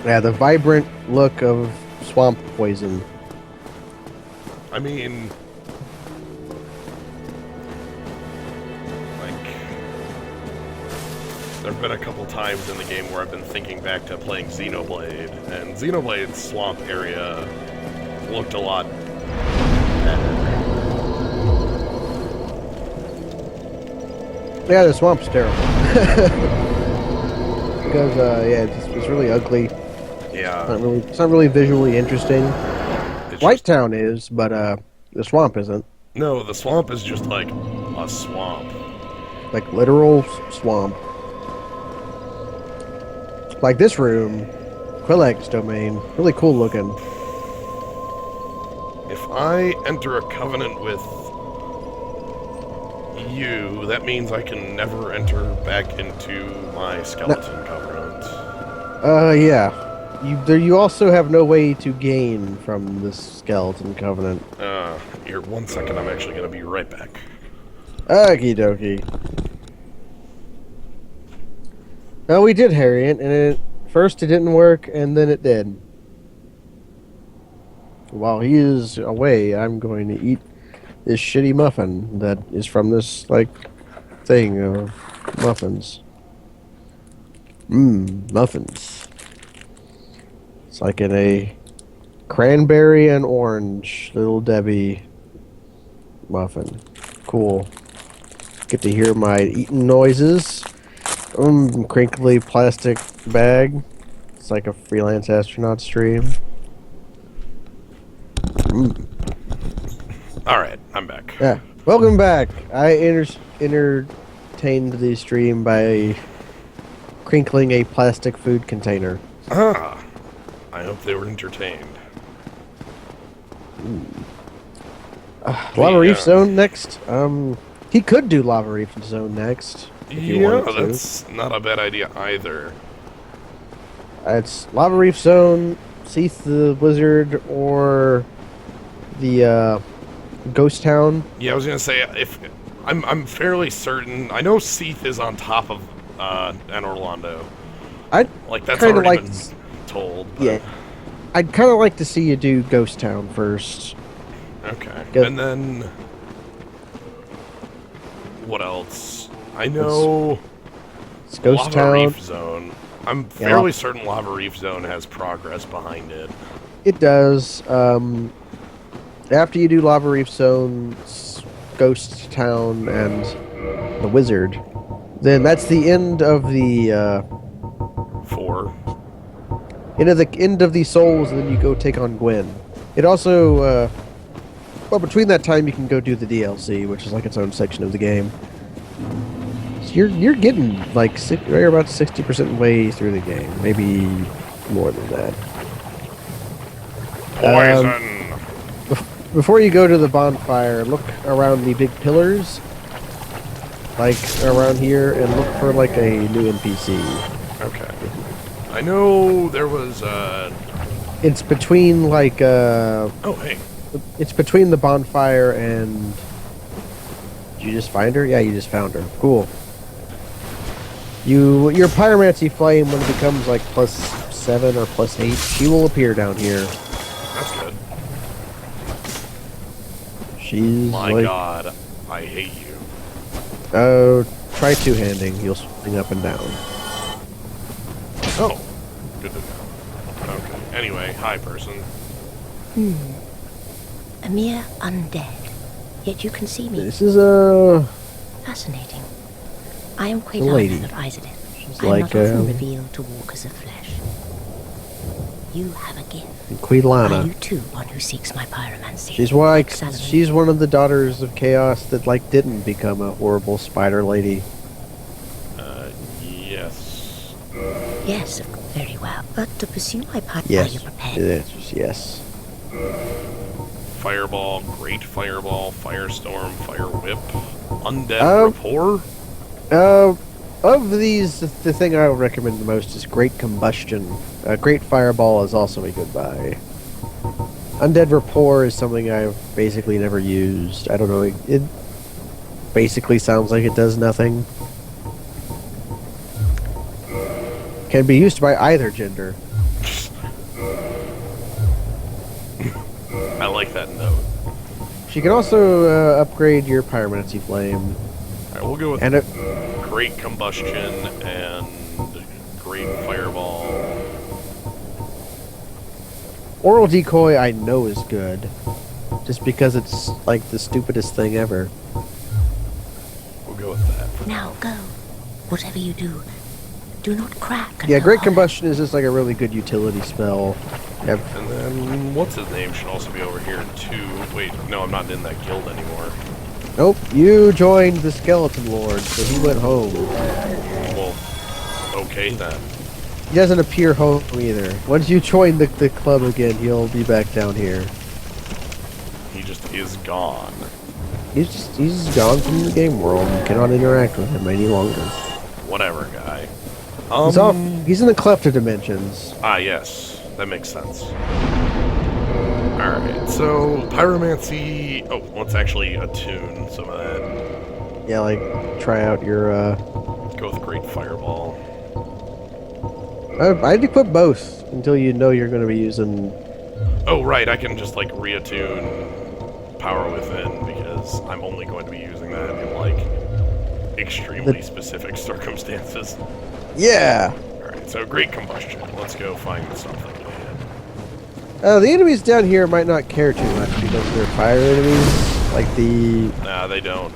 Yeah, the vibrant look of swamp poison. I mean... like... there have been a couple times in the game where I've been thinking back to playing Xenoblade, and Xenoblade's swamp area looked a lot better. Yeah, the swamp's terrible. Because, yeah, it's really ugly. Yeah. It's not really visually interesting. It's White just- Town is, but the swamp isn't. No, the swamp is just like a swamp. Like literal swamp. Like this room, Quillax domain, really cool looking. If I enter a covenant with you, that means I can never enter back into my skeleton covenant. Yeah. You also have no way to gain from this skeleton covenant. Here, 1 second, I'm actually gonna be right back. Okie dokie. Well, we did harry it, and first it didn't work, and then it did. While he is away, I'm going to eat this shitty muffin that is from this, like, thing of muffins. Muffins. It's like in a cranberry and orange Little Debbie muffin. Cool. Get to hear my eating noises. Crinkly plastic bag. It's like a freelance astronaut stream. Alright, I'm back. Yeah. Welcome back. I entertained the stream by crinkling a plastic food container. Ah, I hope they were entertained. Lava Reef Yeah. Zone next. He could do Lava Reef Zone next. If you Yeah, wanted to. that's not a bad idea either. It's Lava Reef Zone, Seath the Blizzard, or the Ghost Town. Yeah, I was gonna say, if I'm fairly certain. I know Seath is on top of an Orlando. I'd Like that's kinda already like been to told. But, Yeah. I'd kind of like to see you do Ghost Town first. Okay. Go. And then what else? I know It's Ghost Lava Town. Reef Zone. I'm Yeah. fairly certain Lava Reef Zone has progress behind it. It does. After you do Lava Reef Zone, Ghost Town, and the Wizard, then that's the end of the 4. end of the souls, and then you go take on Gwen. It also, well, between that time, you can go do the DLC, which is like its own section of the game. So you're getting like right about 60% way through the game, maybe more than that. Poison. Before you go to the bonfire, look around the big pillars, like around here, and look for like a new NPC. Okay. I know there was It's between like oh hey. it's between the bonfire and. Did you just find her? Yeah, you just found her. Cool. Your pyromancy flame, when it becomes like +7 or +8, she will appear down here. That's good. She's My like, god, I hate you. oh, try two-handing. You'll swing up and down. Oh, good to know. Okay. Anyway, hi, person. A mere undead. Yet you can see me. This is a Fascinating. I am a lady. Quaidana of Isidin. She's I am like not often revealed to walkers of flesh. You have a gift. Are Quidlana. you too one who seeks my pyromancy? She's Salomon? she's one of the daughters of chaos that like didn't become a horrible spider lady. Yes. Yes, very well. But to pursue my are Yes. you prepared? Yes. Fireball, Great Fireball, Firestorm, Fire Whip, Undead Um, Rapport. Of these, the thing I would recommend the most is Great Combustion. Great Fireball is also a good buy. Undead Rapport is something I've basically never used. I don't know, it basically sounds like it does nothing. Can be used by either gender. I like that note. She can also upgrade your Pyromancy Flame. Alright, we'll go with And it, Great Combustion and Great Fireball. Oral Decoy I know is good. Just because it's like the stupidest thing ever. We'll go with that. Now go. Whatever you do not crack. and Yeah, go Great hollow. Combustion is just like a really good utility spell. Yep. And then, what's his name should also be over here too. Wait, no, I'm not in that guild anymore. Nope, you joined the Skeleton Lord, so he went home. Well, okay then. He doesn't appear home either. Once you join the club again, he'll be back down here. He just is gone. He's gone from the game world and cannot interact with him any longer. Whatever, guy. He's off. He's in the Klepta dimensions. Ah, yes. That makes sense. Alright, so Pyromancy... Oh, let's actually attune some of that. Yeah, like, try out your, Go with Great Fireball. I'd equip both until you know you're going to be using... Oh, right, I can just, like, reattune Power Within, because I'm only going to be using that in, like, extremely specific circumstances. Yeah! Alright, so Great Combustion. Let's go find something. The enemies down here might not care too much because they're fire enemies. Like the... Nah, they don't.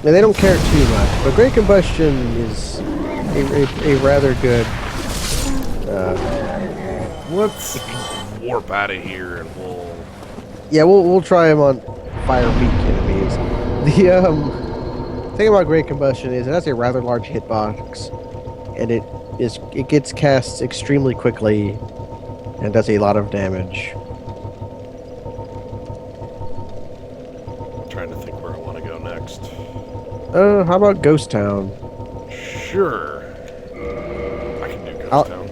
Yeah, they don't care too much, but Great Combustion is a rather good... Let's warp out of here and we'll... Yeah, we'll try them on fire weak enemies. The thing about Great Combustion is it has a rather large hitbox, and it gets cast extremely quickly and does a lot of damage. I'm trying to think where I want to go next. How about Ghost Town? Sure. I can do Ghost Town.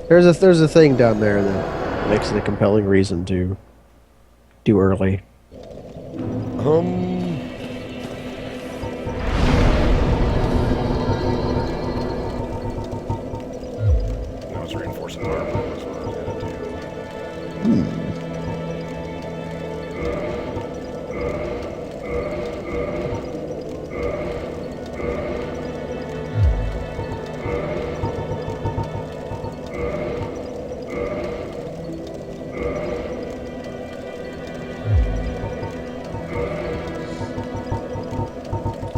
There's a thing down there that makes it a compelling reason to do early. I was reinforcing armor. That's what I was gonna do.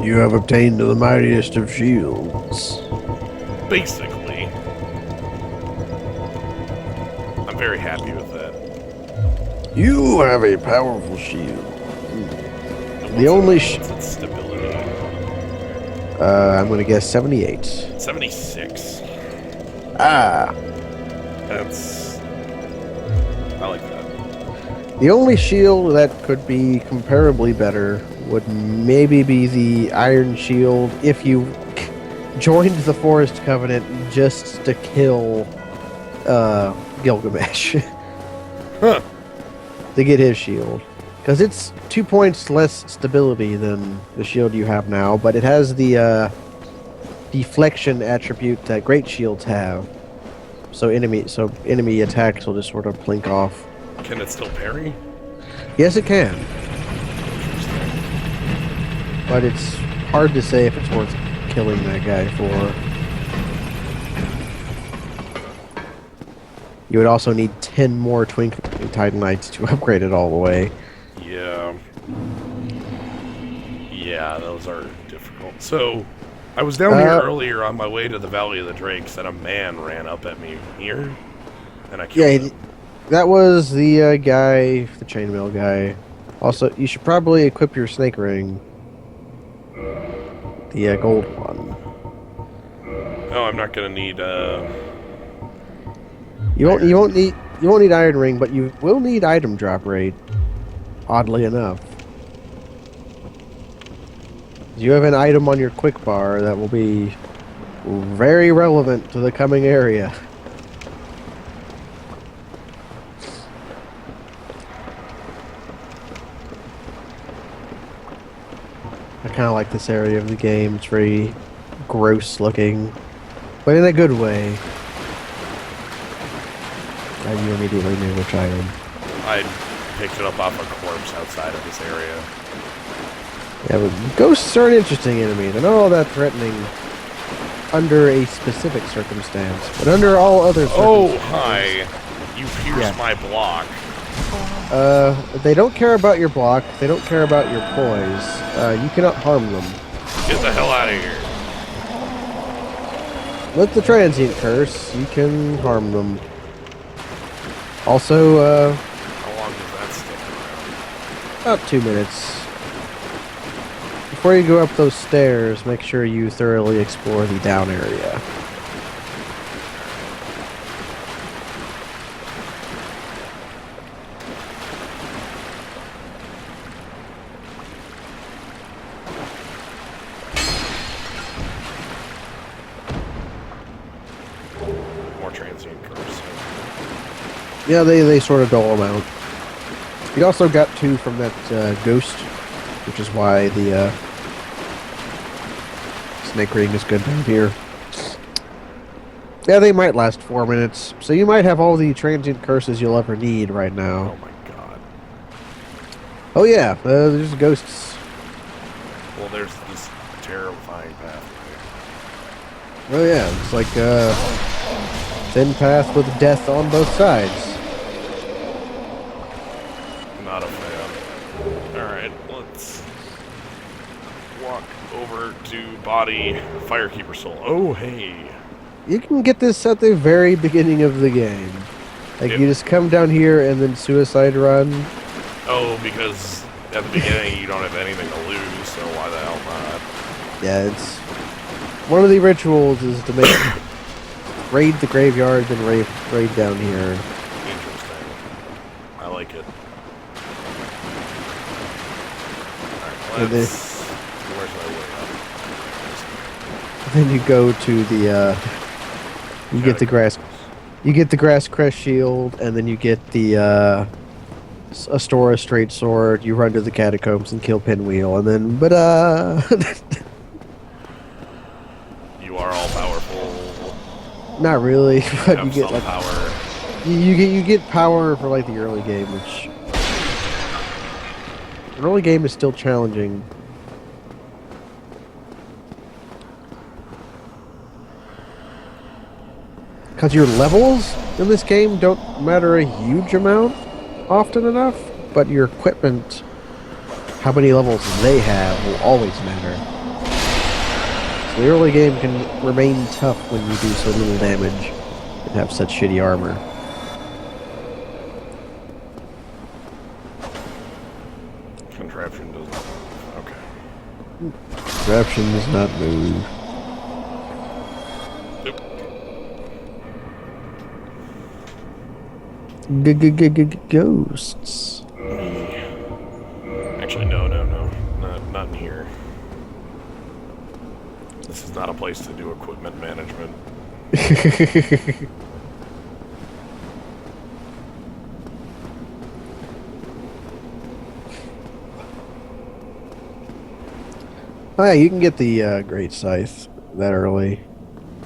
You have obtained the mightiest of shields. Basically. I'm very happy with that. You have a powerful shield. And The only what's its stability? I'm gonna guess 78. 76. Ah. That's... I like that. The only shield that could be comparably better would maybe be the Iron Shield if you joined the Forest Covenant just to kill Gilgamesh. Huh. To get his shield. Because it's 2 points less stability than the shield you have now, but it has the deflection attribute that great shields have. So enemy attacks will just sort of blink off. Can it still parry? Yes, it can. but it's hard to say if it's worth killing that guy for. You would also need 10 more Twinkling Titanites to upgrade it all the way. Yeah. Yeah, those are difficult. So, I was down here earlier on my way to the Valley of the Drakes, and a man ran up at me here, and I killed him. That was the guy, the chainmail guy. Also, you should probably equip your snake ring. The gold one. Oh, I'm not gonna need, You won't need iron ring, but you will need item drop rate. Oddly enough. You have an item on your quick bar that will be very relevant to the coming area. I kind of like this area of the game. It's very gross looking, but in a good way. And you immediately knew which item. I picked it up off a corpse outside of this area. Yeah, but ghosts are an interesting enemy. They're not all that threatening under a specific circumstance, but under all other circumstances. Oh, hi! You pierced my block. They don't care about your block. They don't care about your poise. You cannot harm them. Get the hell out of here. With the transient curse, you can harm them. Also, How long does that stick around? about 2 minutes. Before you go up those stairs, make sure you thoroughly explore the down area. More transient curse. Yeah, they sort of dole them out. You also got 2 from that ghost, which is why the snake ring is good down here. Yeah, they might last 4 minutes, so you might have all the transient curses you'll ever need right now. Oh my god. Oh yeah, there's ghosts. Well, there's this terrifying pathway. Oh yeah, it's like a thin path with death on both sides. Not a fan. Alright, let's walk over to body Firekeeper Soul. Oh, hey. You can get this at the very beginning of the game. Like, Yep. you just come down here and then suicide run. Oh, because at the beginning you don't have anything to lose, so why the hell not? Yeah, it's... One of the rituals is to make... raid the graveyard, then raid down here. Interesting. I like it. Alright, And then- let's... Where's my way up? Then you go to the, You get the grass... You get the grass crest shield, and then you get the, Astora straight sword, you run to the catacombs and kill Pinwheel, and then... But, You are all powerful. not really, but Have you get, some like... power. You get power for, like, the early game, which... The early game is still challenging. Because your levels in this game don't matter a huge amount often enough, but your equipment, how many levels they have, will always matter. So the early game can remain tough when you do so little damage and have such shitty armor. Contraption does not move. Okay. Corruption does not move. Nope. Ghosts. Actually, no. Not in here. This is not a place to do equipment management. Oh yeah, you can get the Great Scythe that early.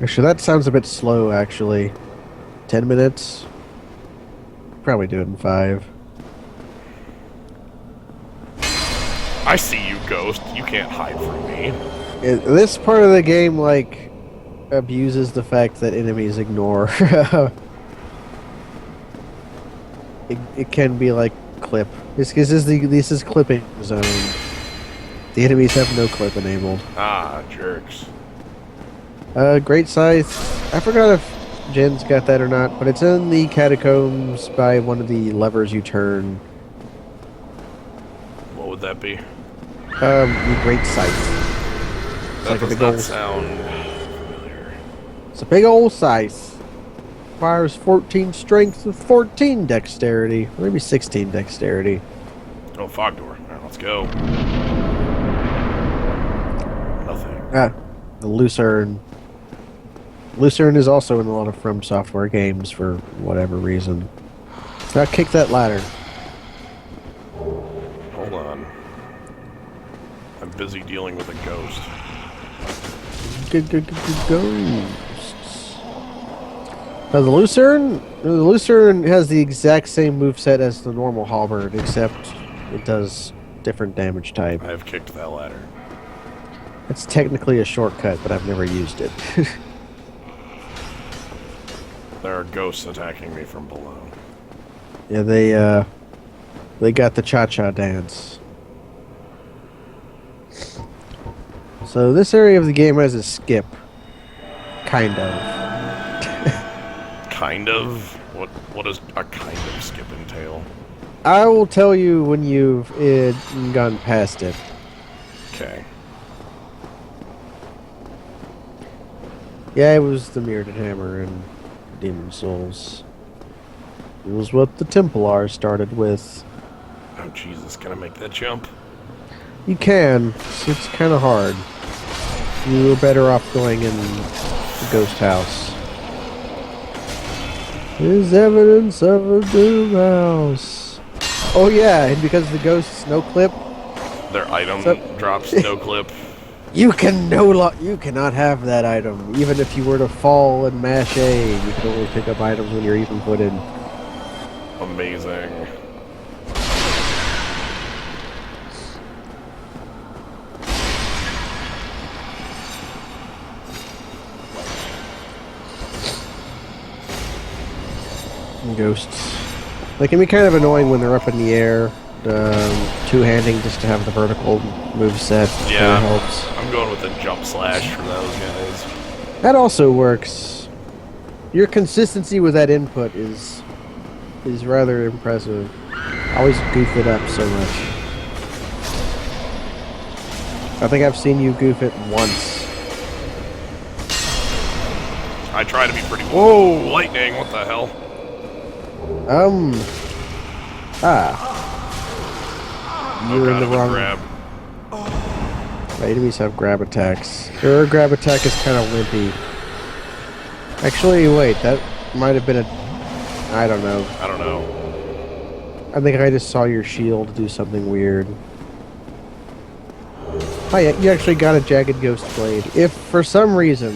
Actually, that sounds a bit slow, actually. 10 minutes? Probably do it in 5. I see you, Ghost. You can't hide from me. This part of the game, like, abuses the fact that enemies ignore. it can be like clip. This is clipping zone. The enemies have no clip enabled. Ah, jerks. Great Scythe. I forgot if Jen's got that or not, but it's in the catacombs by one of the levers you turn. What would that be? The Great Scythe. That like a does big not old- sound familiar. It's a big old scythe. Fires 14 strength with 14 dexterity. Maybe 16 dexterity. Oh, fog door. Alright, let's go. Nothing. Ah, the Lucerne. Lucerne is also in a lot of From Software games for whatever reason. Now kick that ladder. Hold on. I'm busy dealing with a ghost. Ghosts. Now the Lucerne has the exact same moveset as the normal halberd, except it does different damage type. I have kicked that ladder. It's technically a shortcut, but I've never used it. There are ghosts attacking me from below. Yeah, they got the cha-cha dance. So this area of the game has a skip. Kind of. Kind of? What does a kind of skip entail? I will tell you when you've gone past it. Okay. Yeah, it was the Mirrored Hammer and Demon Souls. It was what the Templars started with. Oh, Jesus. Can I make that jump? You can. It's kind of hard. You were better off going in the ghost house. There's evidence of a doom house. Oh yeah, and because the ghosts no clip, Their item So- drops no clip. you cannot have that item. Even if you were to fall and mash A, you can only pick up items when you're even footed. Amazing. Ghosts. They can be kind of annoying when they're up in the air. Two-handing just to have the vertical moveset Yeah. kinda helps. I'm going with a jump slash for those guys. That also works. Your consistency with that input is rather impressive. I always goof it up so much. I think I've seen you goof it once. I try to be pretty... Whoa! Lightning! What the hell? You're in the wrong. Grab. My enemies have grab attacks. Your grab attack is kind of limpy. Actually, wait, that might have been a... I don't know. I don't know. I think I just saw your shield do something weird. Oh yeah, you actually got a Jagged Ghost Blade. If, for some reason,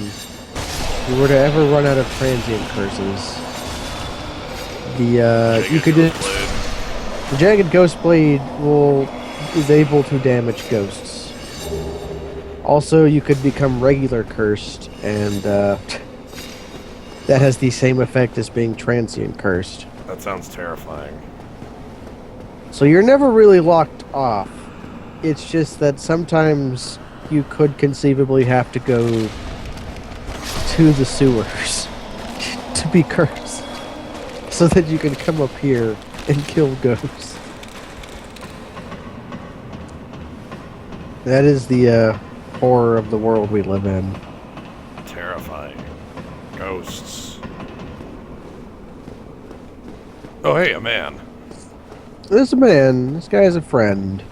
you were to ever run out of transient curses, you could Ghost just... Blade. The Jagged Ghost Blade is able to damage ghosts. Also, you could become regular cursed, and that has the same effect as being transient cursed. That sounds terrifying. So you're never really locked off. It's just that sometimes you could conceivably have to go to the sewers to be cursed, so that you can come up here and kill ghosts. That is the horror of the world we live in. Terrifying. Ghosts. Oh, hey, a man. This man, this guy is a friend.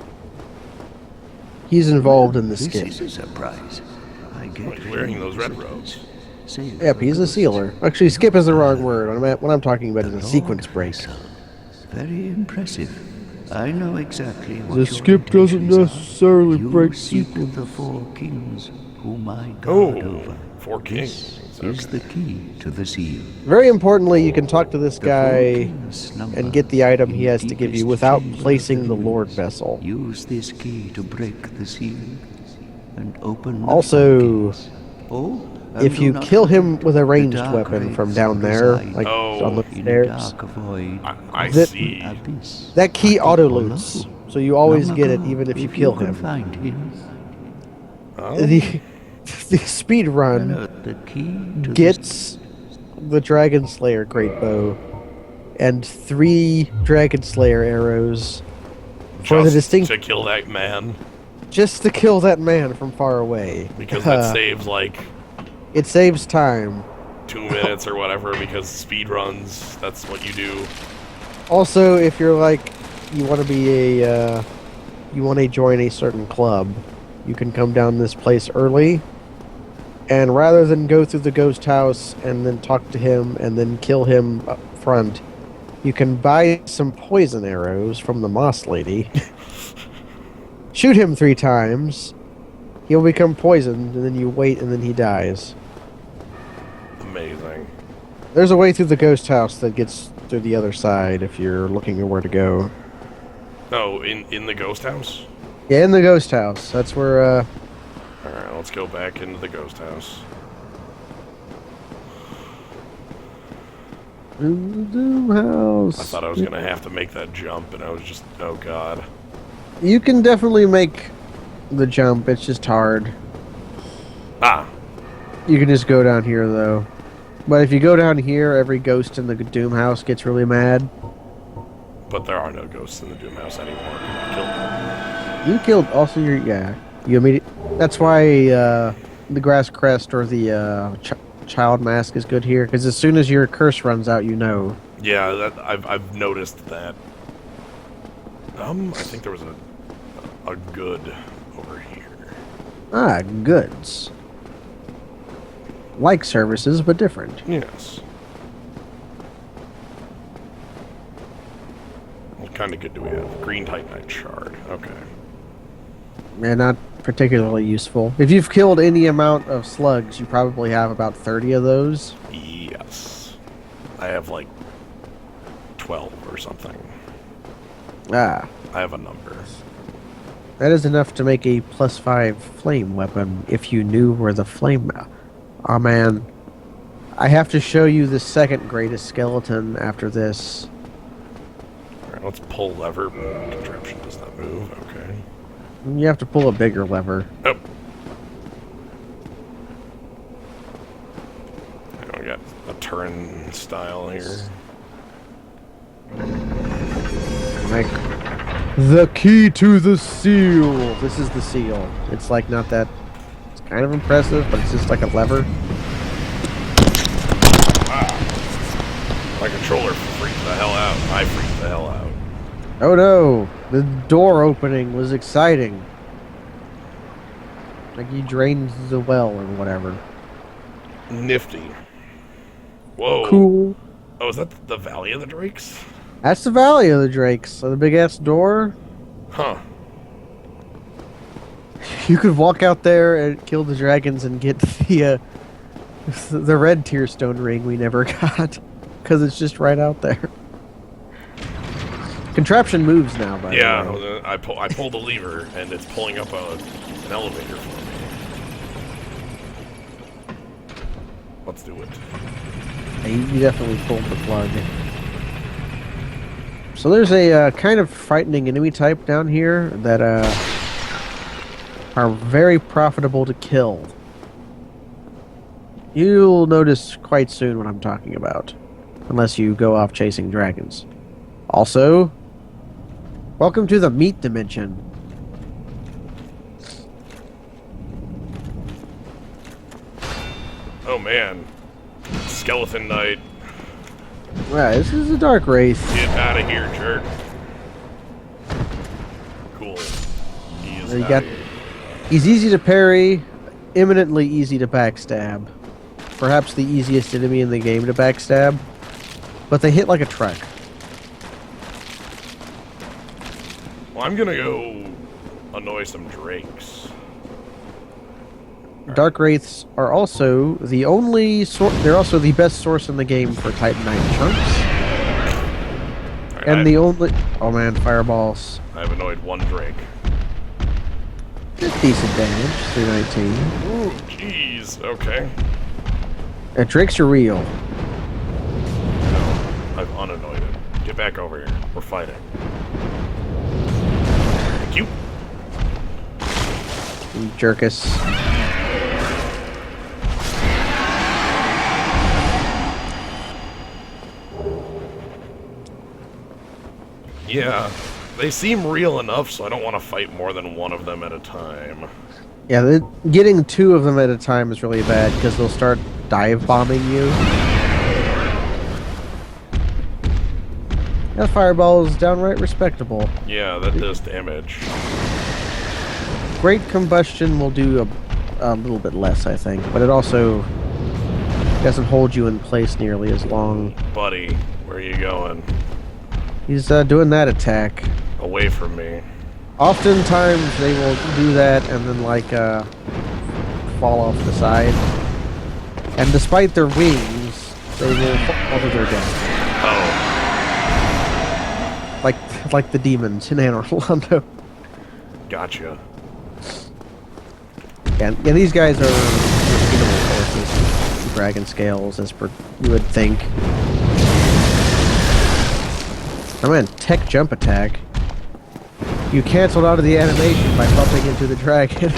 He's involved in the This skip. is a surprise. I get He's wearing those red robes. Yep, he's a sealer. Actually, skip is the wrong word. What I'm talking about is a sequence break. Very impressive. I know exactly what The your skip doesn't intentions are. necessarily You break seek sequence. the 4 kings whom I Oh, guard over. 4 kings. is the key to the seal. Very importantly, you can talk to this The guy 14 slumber and get the item in he has to give you deepest without chamber of placing the ruins. Lord Vessel. Use this key to break the seal and open the Also, floodgates. Oh, and if do you not kill him forget with a the ranged dark weapon from wraiths down there, reside like Oh. on the in a stairs, dark void. I That- see. Abyss. that key At the auto-loots, Hollow. so you always Long get it ago, even if you if kill can him. Find him. Oh. The speed run The key to gets the Dragon Slayer Great Bow and 3 Dragon Slayer arrows for the Just distinct to kill that man. just to kill that man from far away. Because that saves like It saves time. 2 minutes or whatever, because speed runs, that's what you do. Also, if you're like you want to be a you want to join a certain club, you can come down this place early, and rather than go through the ghost house and then talk to him and then kill him up front, you can buy some poison arrows from the Moss Lady. Shoot him 3 times. He'll become poisoned, and then you wait, and then he dies. Amazing. There's a way through the ghost house that gets through the other side if you're looking at where to go. Oh, in the ghost house? Yeah, in the ghost house. That's where, Alright, let's go back into the ghost house. in the Doom House. I thought I was gonna have to make that jump, and I was just, oh god. You can definitely make the jump. It's just hard. Ah, You can just go down here, though. But if you go down here, every ghost in the Doom House gets really mad. but there are no ghosts in the Doom House anymore. I killed them. You killed also your You immediate. That's why the grass crest or the child mask is good here, because as soon as your curse runs out, you know. Yeah, that I've noticed that. I think there was a good over here. Ah, goods. Like services, but different. Yes. What kind of good do we have? Green Titanite shard. Okay. And not particularly useful. If you've killed any amount of slugs, you probably have about 30 of those. Yes. I have like 12 or something. Ah, I have a number. that is enough to make a +5 flame weapon if you knew where the flame... Oh man. I have to show you the second greatest skeleton after this. Alright, let's pull lever. Contraption does not move. Okay. You have to pull a bigger lever. Oh. I got a turn style here. Like, the key to the seal. This is the seal. It's like not that... It's kind of impressive, but it's just like a lever. My controller freaked the hell out. I freaked the hell out. Oh no! The door opening was exciting. Like you drained the well or whatever. Nifty. Whoa. Cool. Oh, is that the Valley of the Drakes? That's the Valley of the Drakes. So the big ass door. Huh. You could walk out there and kill the dragons and get the red tearstone ring we never got, because it's just right out there. Contraption moves now, by the way. Yeah, I pulled the lever, and it's pulling up an elevator for me. Let's do it. You definitely pulled the plug. So there's a kind of frightening enemy type down here that are very profitable to kill. You'll notice quite soon what I'm talking about, unless you go off chasing dragons. Also, welcome to the meat dimension. Oh man. Skeleton Knight. Right, this is a dark race. Get out of here, jerk. Cool. He is You out got- of here. He's easy to parry, eminently easy to backstab. Perhaps the easiest enemy in the game to backstab. But they hit like a truck. Well, I'm gonna go annoy some drakes. Dark Wraiths are also the only they're also the best source in the game for Titanite chunks. Alright, And the only... Oh man, fireballs. I've annoyed one Drake. Decent damage, 319. Ooh, jeez. Okay. Drakes are real. No, I've unannoyed it. Get back over here. We're fighting. Thank you. Jerkus. Yeah, they seem real enough, so I don't want to fight more than one of them at a time. Yeah, getting two of them at a time is really bad because they'll start dive bombing you. That fireball is downright respectable. Yeah, that does damage. Great combustion will do a little bit less, I think, but it also doesn't hold you in place nearly as long. Buddy, where are you going? He's doing that attack. Away from me. Oftentimes they will do that and then fall off the side. And despite their wings, they will fall to their death. Oh. Like the demons in Anor Londo. Gotcha. And these guys are repeatable forces. Dragon scales, as per you would think. Oh man, tech jump attack. You canceled out of the animation by bumping into the dragon.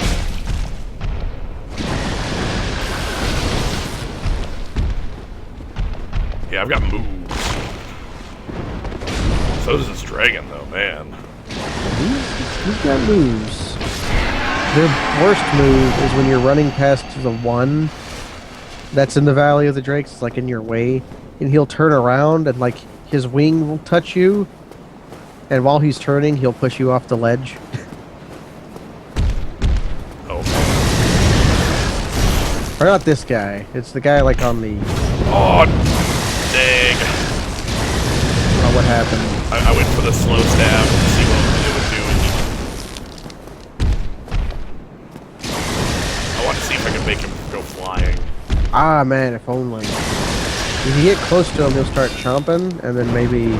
Yeah, I've got moves. So does this dragon, though, man. He's got moves. Their worst move is when you're running past the one that's in the Valley of the Drakes, it's like in your way, and he'll turn around and like his wing will touch you, and while he's turning, he'll push you off the ledge. Oh. Or not this guy. It's the guy like on the... Oh, dang. Oh, what happened? I went for the slow stab to see what it would do. I want to see if I can make him go flying. Ah, man, if only. If you get close to him, he'll start chomping, and then maybe you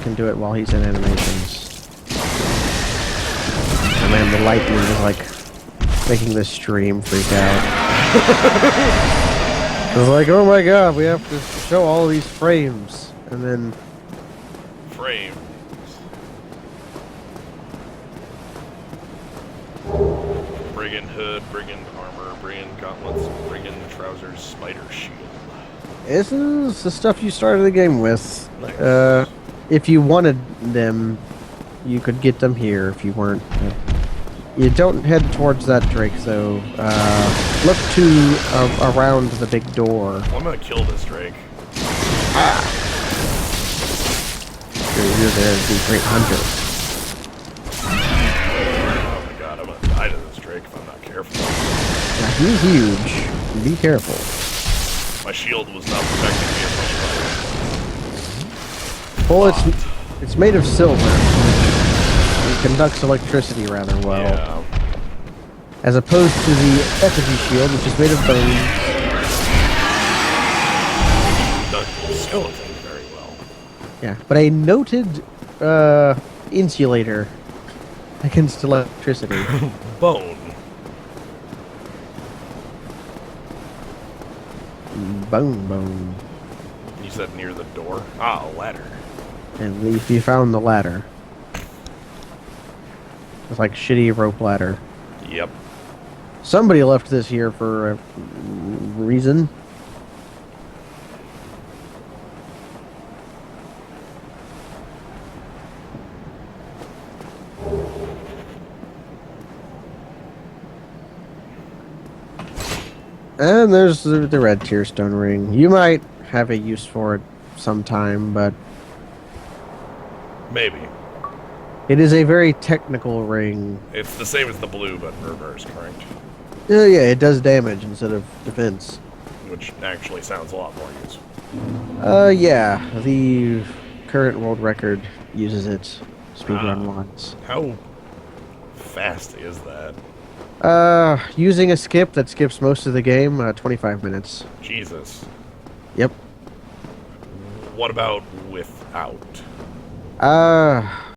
can do it while he's in animations. And man, the lightning is like making the stream freak out. It's like, oh my god, we have to show all these frames, and then Frame. Brigand hood, brigand armor, brigand gauntlets, brigand trousers, spider shield. this is the stuff you started the game with. Nice. If you wanted them, you could get them here if you weren't. You don't head towards that Drake, though. Look to around the big door. Well, I'm gonna kill this Drake. You're there, the great hunter. Oh my god, I'm gonna die to this Drake if I'm not careful. Now, he's huge. Be careful. My shield was not protecting me as much as Well, it's made of silver. It conducts electricity rather well. Yeah. As opposed to the effigy shield, which is made of bone. The skeleton very well. Yeah, but a noted insulator against electricity. Bone. Bone. You said near the door? Ah, a ladder. And if you found the ladder. It's like shitty rope ladder. Yep. Somebody left this here for a reason. And there's the red tearstone ring. You might have a use for it sometime, but Maybe. it is a very technical ring. It's the same as the blue, but reverse, correct? Yeah, it does damage instead of defense. Which actually sounds a lot more useful. Yeah, the current world record uses it speedrun wise. How fast is that? Using a skip that skips most of the game, 25 minutes. Jesus. Yep. What about without? Uh,